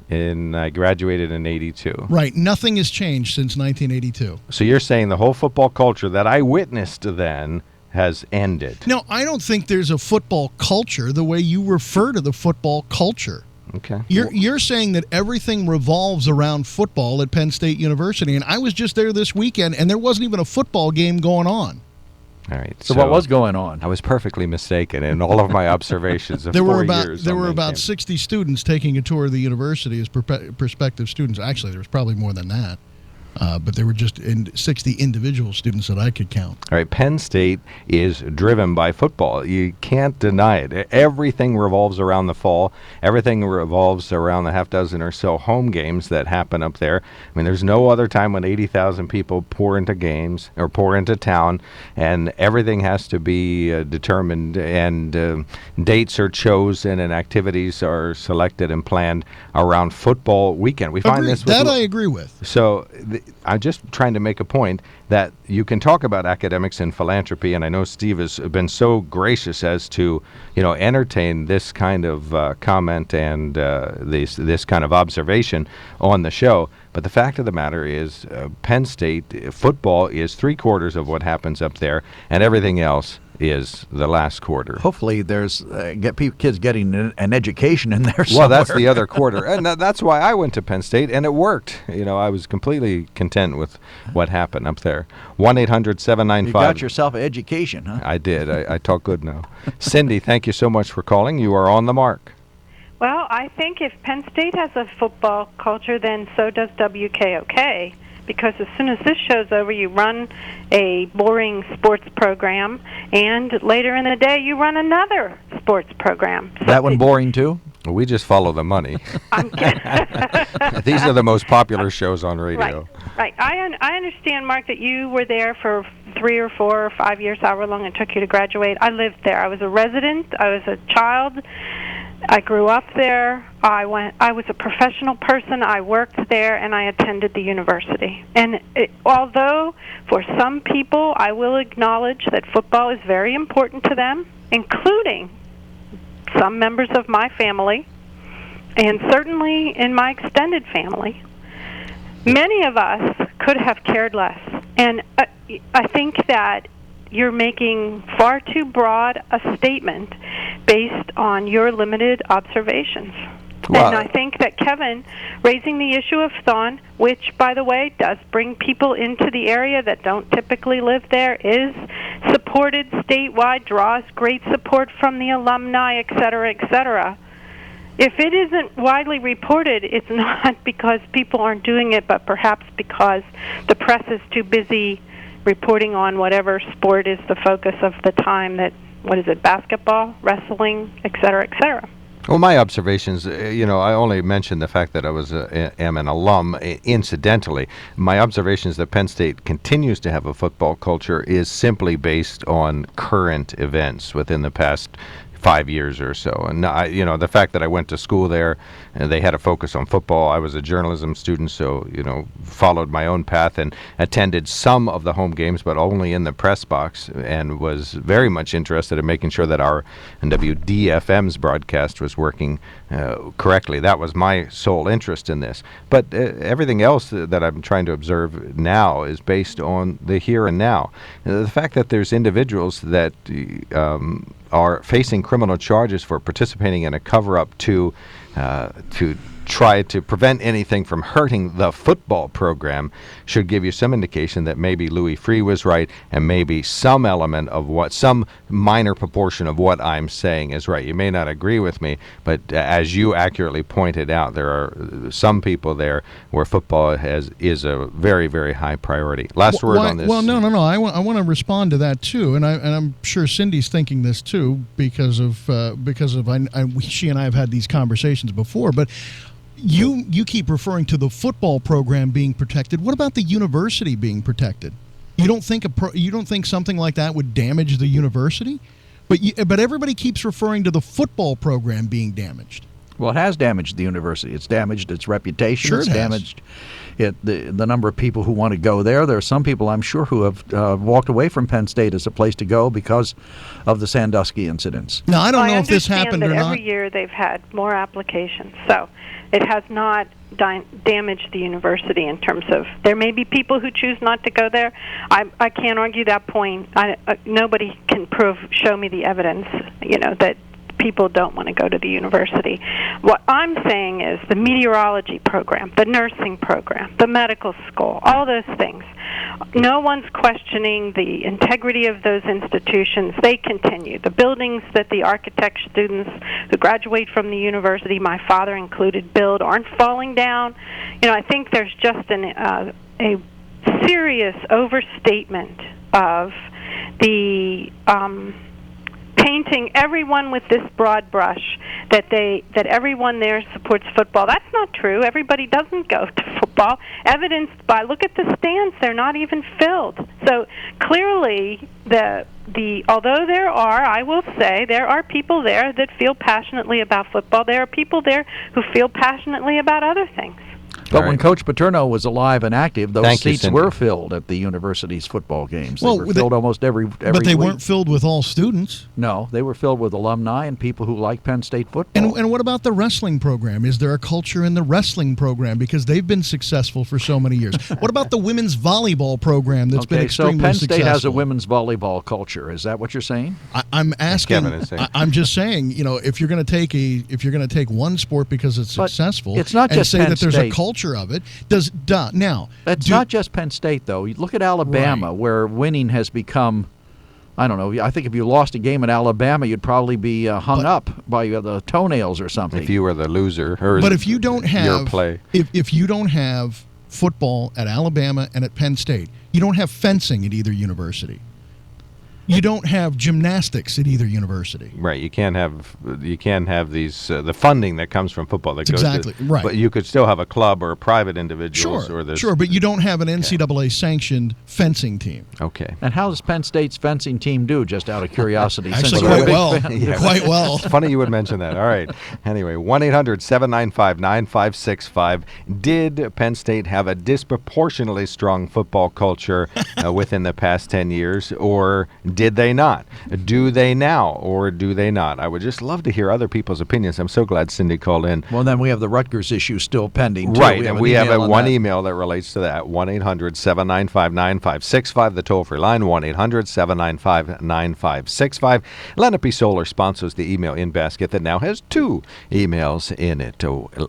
I graduated in 82. Right. Nothing has changed since 1982. So you're saying the whole football culture that I witnessed then has ended. No, I don't think there's a football culture the way you refer to the football culture. Okay. You're saying that everything revolves around football at Penn State University, and I was just there this weekend, and there wasn't even a football game going on. All right. So what was going on? I was perfectly mistaken in all of my observations of There 4 were years. there on were main about campus. 60 students taking a tour of the university as prospective students. Actually, there was probably more than that. But there were just 60 individual students that I could count. All right, Penn State is driven by football. You can't deny it. Everything revolves around the fall. Everything revolves around the half dozen or so home games that happen up there. I mean, there's no other time when 80,000 people pour into games or pour into town, and everything has to be determined, and dates are chosen, and activities are selected and planned around football weekend. We find this with That I agree with. So I'm just trying to make a point that you can talk about academics and philanthropy, and I know Steve has been so gracious as to, entertain this kind of comment and this kind of observation on the show. But the fact of the matter is, Penn State football is 3/4 of what happens up there, and everything else is the last quarter. Hopefully there's kids getting an education in there somewhere. Well, that's the other quarter. And that's why I went to Penn State, and it worked. I was completely content with what happened up there. 1-800-795. You got yourself an education, huh? I did. I talk good now. Cindy, thank you so much for calling. You are on the mark. Well, I think if Penn State has a football culture, then so does WKOK. Because as soon as this show's over, you run a boring sports program, and later in the day, you run another sports program. That one boring, too? We just follow the money. I'm kidding. These are the most popular shows on radio. Right. I understand, Mark, that you were there for 3 or 4 or 5 years, however long it took you to graduate. I lived there. I was a resident. I was a child. I grew up there. I was a professional person. I worked there, and I attended the university. And although for some people I will acknowledge that football is very important to them, including some members of my family, and certainly in my extended family, many of us could have cared less. And I think that you're making far too broad a statement based on your limited observations. Well, and I think that Kevin raising the issue of Thon, which, by the way, does bring people into the area that don't typically live there, is supported statewide, draws great support from the alumni, et cetera, et cetera. If it isn't widely reported, it's not because people aren't doing it, but perhaps because the press is too busy reporting on whatever sport is the focus of the time, that, what is it, basketball, wrestling, et cetera, et cetera. Well, my observations, I only mentioned the fact that I am an alum incidentally. My observations that Penn State continues to have a football culture is simply based on current events within the past 5 years or so. And the fact that I went to school there and they had a focus on football. I was a journalism student, so followed my own path and attended some of the home games, but only in the press box, and was very much interested in making sure that our WDFM's broadcast was working correctly. That was my sole interest in this. But everything else that I'm trying to observe now is based on the here and now. The fact that there's individuals that are facing criminal charges for participating in a cover-up to try to prevent anything from hurting the football program should give you some indication that maybe Louis Freeh was right, and maybe some minor proportion of what I'm saying is right. You may not agree with me, but as you accurately pointed out, there are some people there where football is a very, very high priority. Last word on this. Well, no. I want to respond to that too, and I'm sure Cindy's thinking this too because she and I have had these conversations before, but. You keep referring to the football program being protected. What about the university being protected? You don't think something like that would damage the university? But everybody keeps referring to the football program being damaged. Well, it has damaged the university. It's damaged its reputation. Sure, it's damaged the number of people who want to go there. There are some people, I'm sure, who have walked away from Penn State as a place to go because of the Sandusky incidents. Now, I don't know if this happened or not. Every year they've had more applications, so it has not damaged the university in terms of there may be people who choose not to go there. I can't argue that point. Nobody can show me the evidence, that people don't want to go to the university. What I'm saying is the meteorology program, the nursing program, the medical school, all those things. No one's questioning the integrity of those institutions. They continue. The buildings that the architect students who graduate from the university, my father included, build aren't falling down. I think there's just a serious overstatement of the painting everyone with this broad brush that everyone there supports football. That's not true. Everybody doesn't go to football. Evidenced by, look at the stands, they're not even filled. So clearly although I will say there are people there that feel passionately about football, there are people there who feel passionately about other things. But when Coach Paterno was alive and active, those seats were filled at the university's football games. They were filled almost every week. But they weren't filled with all students. No, they were filled with alumni and people who like Penn State football. And what about the wrestling program? Is there a culture in the wrestling program? Because they've been successful for so many years. What about the women's volleyball program that's been extremely successful? So Penn State has a women's volleyball culture. Is that what you're saying? I'm asking. I'm just saying, if you're going to take one sport because it's successful, it's not just say Penn that there's State. A culture of it. It's not just Penn State, though. You look at Alabama, where winning has become, I don't know, I think if you lost a game at Alabama, you'd probably be hung up by the toenails or something. If you were the loser. But if you don't have your play. If you don't have football at Alabama and at Penn State, you don't have fencing at either university. You don't have gymnastics at either university. Right. You can't have these the funding that comes from football that goes exactly right. But you could still have a club or private individuals Sure, but you don't have an NCAA sanctioned fencing team. Okay. And how does Penn State's fencing team do, just out of curiosity? Actually, quite well. Quite well. It's funny you would mention that. All right. Anyway, 1-800-795-9565. Did Penn State have a disproportionately strong football culture within the past 10 years, or Did they not? Do they now, or do they not? I would just love to hear other people's opinions. I'm so glad Cindy called in. Well, then we have the Rutgers issue still pending, too. Right, and we have one that. email that relates to that, 1-800-795-9565, the toll-free line, 1-800-795-9565. Lenape Solar sponsors the email in basket that now has 2 emails in it.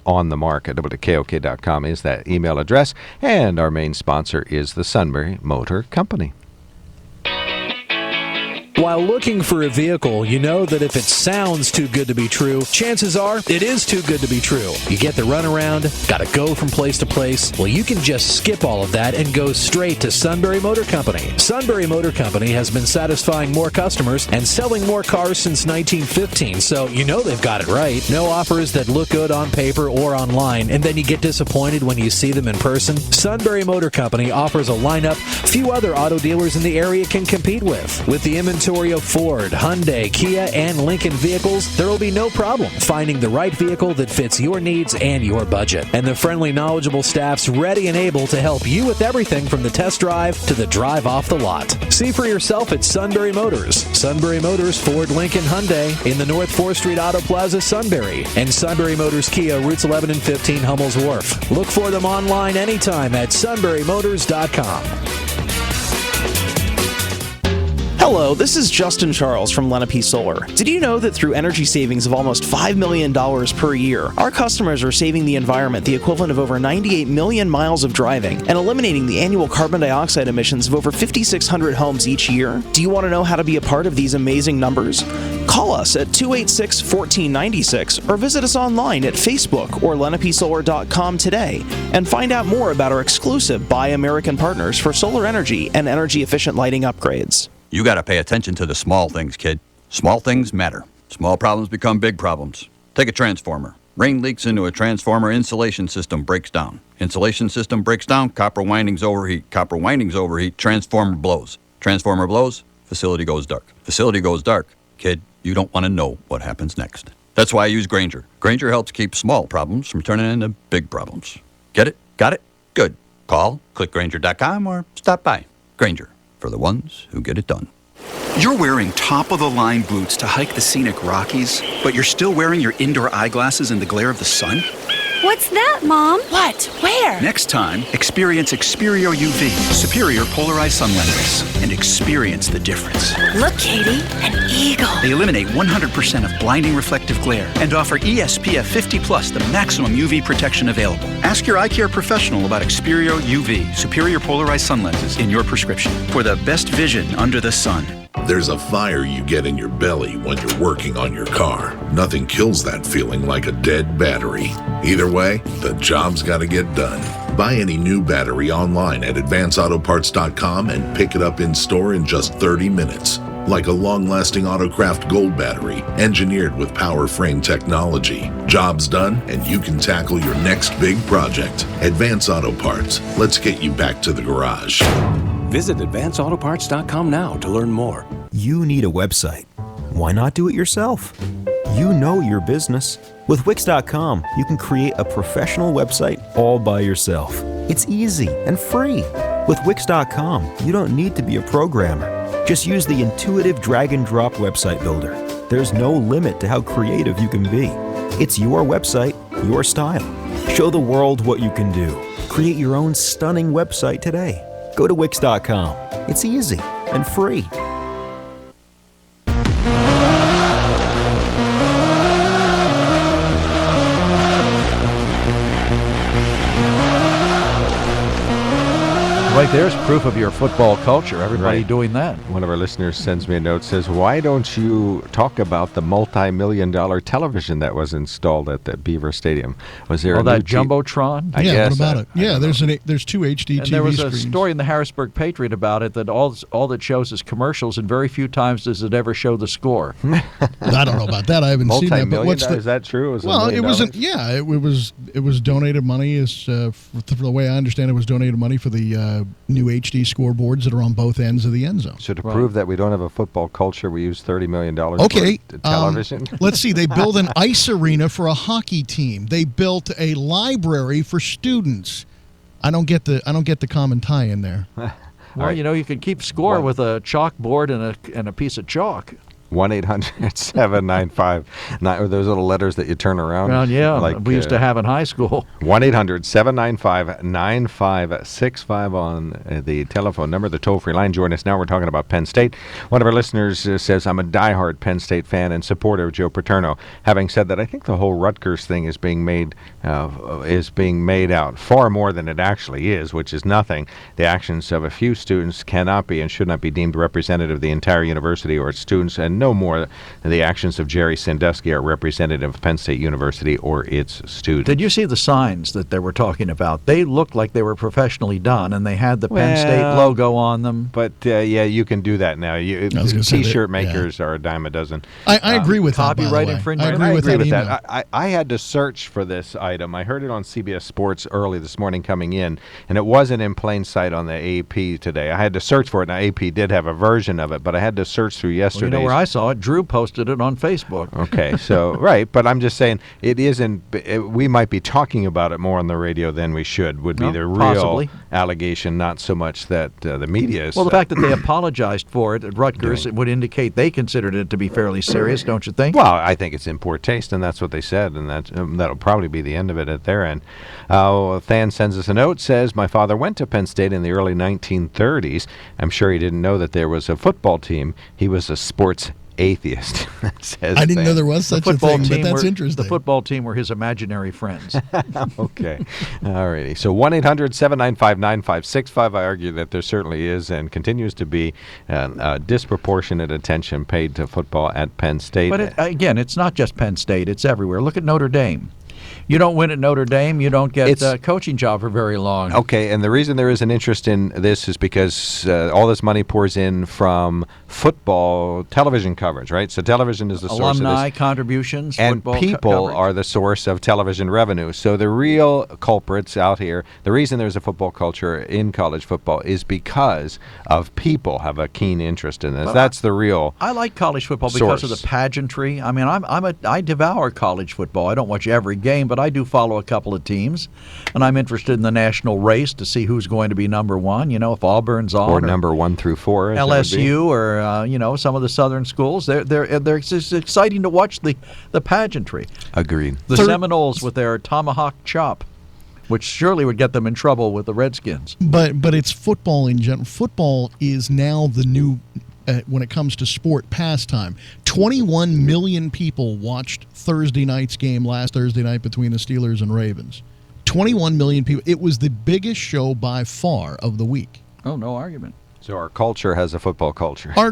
On the mark at WKOK.com is that email address, and our main sponsor is the Sunbury Motor Company. While looking for a vehicle, you know that if it sounds too good to be true, chances are it is too good to be true. You get the runaround, gotta go from place to place. Well, you can just skip all of that and go straight to Sunbury Motor Company. Sunbury Motor Company has been satisfying more customers and selling more cars since 1915, so you know they've got it right. No offers that look good on paper or online, and then you get disappointed when you see them in person. Sunbury Motor Company offers a lineup few other auto dealers in the area can compete with. With the inventory of Ford, Hyundai, Kia, and Lincoln vehicles, there will be no problem finding the right vehicle that fits your needs and your budget. And the friendly, knowledgeable staff's ready and able to help you with everything from the test drive to the drive off the lot. See for yourself at Sunbury Motors. Sunbury Motors, Ford, Lincoln, Hyundai in the North 4th Street Auto Plaza, Sunbury. And Sunbury Motors Kia, routes 11 and 15, Hummel's Wharf. Look for them online anytime at sunburymotors.com. Hello, this is Justin Charles from Lenape Solar. Did you know that through energy savings of almost $5 million per year, our customers are saving the environment the equivalent of over 98 million miles of driving and eliminating the annual carbon dioxide emissions of over 5,600 homes each year? Do you want to know how to be a part of these amazing numbers? Call us at 286-1496 or visit us online at Facebook or lenapesolar.com today and find out more about our exclusive Buy American partners for solar energy and energy-efficient lighting upgrades. You got to pay attention to the small things, kid. Small things matter. Small problems become big problems. Take a transformer. Rain leaks into a transformer, insulation system breaks down. Insulation system breaks down, copper windings overheat. Copper windings overheat, transformer blows. Transformer blows, facility goes dark. Facility goes dark, kid, you don't want to know what happens next. That's why I use Grainger. Grainger helps keep small problems from turning into big problems. Get it? Got it? Good. Call, click Grainger.com, or stop by. Grainger, for the ones who get it done. You're wearing top-of-the-line boots to hike the scenic Rockies, but you're still wearing your indoor eyeglasses in the glare of the sun? What's that, Mom? What? Where? Next time, experience Xperio UV, superior polarized sun lenses, and experience the difference. Look, Katie, an eagle. They eliminate 100% of blinding reflective glare and offer ESPF 50+, the maximum UV protection available. Ask your eye care professional about Xperio UV, superior polarized sun lenses in your prescription for the best vision under the sun. There's a fire you get in your belly when you're working on your car. Nothing kills that feeling like a dead battery. Either way, the job's got to get done. Buy any new battery online at advanceautoparts.com and pick it up in store in just 30 minutes. Like a long-lasting Autocraft Gold battery, engineered with power frame technology. Job's done, and you can tackle your next big project. Advance Auto Parts. Let's get you back to the garage. Visit advanceautoparts.com now to learn more. You need a website. Why not do it yourself? You know your business. With Wix.com, you can create a professional website all by yourself. It's easy and free. With Wix.com, you don't need to be a programmer. Just use the intuitive drag-and-drop website builder. There's no limit to how creative you can be. It's your website, your style. Show the world what you can do. Create your own stunning website today. Go to Wix.com. It's easy and free. Right there's proof of your football culture. Everybody doing that. One of our listeners sends me a note, says, why don't you talk about the multi-million-dollar television that was installed at the Beaver Stadium? Was there that Jumbotron? I guess. What about it? Yeah, there's two HD and TV there was a screens. story in the Harrisburg Patriot about it that all that shows is commercials, and very few times does it ever show the score. I don't know about that. I haven't seen that. But what's is that true? It wasn't. Yeah, it was donated money. For the way I understand it, was donated money for the new HD scoreboards that are on both ends of the end zone. So to prove that we don't have a football culture, we use $30 million for television? Let's see. They built an ice arena for a hockey team. They built a library for students. I don't get the common tie in there. Well, you could keep score with a chalkboard and a piece of chalk. 1-800-795, or those little letters that you turn around. Well, yeah, like we used to have in high school. 1-800-795-9565 on the telephone number, the toll-free line. Join us now. We're talking about Penn State. One of our listeners says, I'm a diehard Penn State fan and supporter of Joe Paterno. Having said that, I think the whole Rutgers thing is being made out far more than it actually is, which is nothing. The actions of a few students cannot be and should not be deemed representative of the entire university or its students, and no more than the actions of Jerry Sandusky are representative of Penn State University or its students. Did you see the signs that they were talking about? They looked like they were professionally done, and they had the Penn State logo on them. But, you can do that now. T-shirt makers are a dime a dozen. I agree with copyright that, infringement. I agree with that. I had to search for this item. I heard it on CBS Sports early this morning coming in, and it wasn't in plain sight on the AP today. I had to search for it. Now, AP did have a version of it, but I had to search through yesterday. Well, where I saw it, Drew posted it on Facebook. Okay, so, right, but I'm just saying it isn't, we might be talking about it more on the radio than we should, would be the real possibly. Allegation, not so much that the media is. Well, the fact that they apologized for it at Rutgers, it would indicate they considered it to be fairly serious, don't you think? Well, I think it's in poor taste, and that's what they said, and that'll probably be the end of it at their end. A fan sends us a note, says, my father went to Penn State in the early 1930s. I'm sure he didn't know that there was a football team. He was a sports atheist. I didn't know there was such a thing, but that's interesting. The football team were his imaginary friends. Okay. All righty. So 1-800-795-9565. I argue that there certainly is and continues to be disproportionate attention paid to football at Penn State. But again, it's not just Penn State. It's everywhere. Look at Notre Dame. You don't win at Notre Dame, you don't get a coaching job for very long. Okay, and the reason there is an interest in this is because all this money pours in from football television coverage, right? So television is the source of this. Alumni contributions, and football people coverage. are the source of television revenue. So the real culprits out here, the reason there's a football culture in college football is because of people have a keen interest in this. But that's the real I like college football because of the pageantry. I mean, I devour college football. I don't watch every game, but I do follow a couple of teams, and I'm interested in the national race to see who's going to be number one. If Auburn's on, or number 1 through 4, as LSU, or some of the southern schools. It's just exciting to watch the pageantry. Agreed. The Seminoles with their tomahawk chop, which surely would get them in trouble with the Redskins. But it's football in general. Football is now the new. When it comes to sport pastime, 21 million people watched Thursday night's game last Thursday night between the Steelers and Ravens. 21 million people. It was the biggest show by far of the week. Oh, no argument. So our culture has a football culture. Well,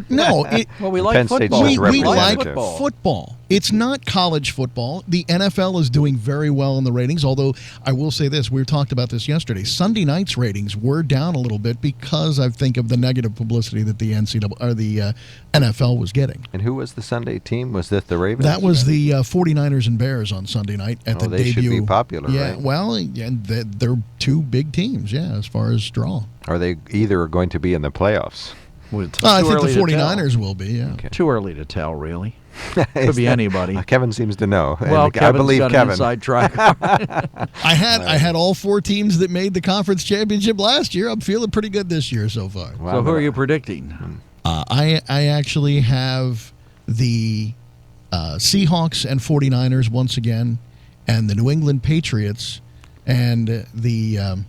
we like Penn football. State's We like representative. football. It's not college football. The NFL is doing very well in the ratings, although I will say this. We talked about this yesterday. Sunday night's ratings were down a little bit because I think of the negative publicity that the NFL was getting. And who was the Sunday team? Was that the Ravens? That was the 49ers and Bears on Sunday night at the they debut. should be popular, yeah, right? Well, they're two big teams, as far as draw. Are they either going to be in the playoffs? I think the 49ers will be, yeah. Okay. Too early to tell, really. Could be anybody. Kevin seems to know. Well, I believe got Kevin. an inside track. I had all 4 teams that made the conference championship last year. I'm feeling pretty good this year so far. Wow. So who are you predicting? I actually have the Seahawks and 49ers once again, and the New England Patriots, and the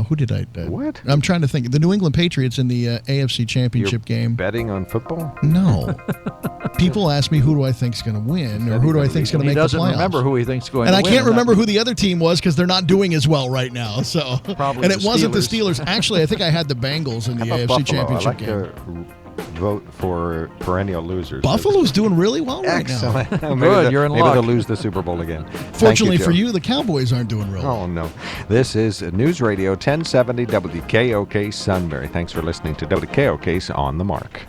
who did I? What? I'm trying to think. The New England Patriots in the AFC Championship game. Betting on football? No. People ask me who do I think's going to win, or who do I think's going to make the playoffs. He doesn't remember who he thinks going and to I win. can't remember who the other team was because they're not doing as well right now. So Probably and it the wasn't the Steelers. Steelers. Actually, I think I had the Bengals in the How AFC about Buffalo? Championship I like game. to vote for perennial losers. Buffalo's doing really well right Excellent. now. Good, you're in maybe luck. they'll lose the Super Bowl again. Fortunately Thank for Joe. you, the Cowboys aren't doing real well. Oh, no. This is News Radio 1070 WKOK Sunbury. Thanks for listening to WKOK's On the Mark.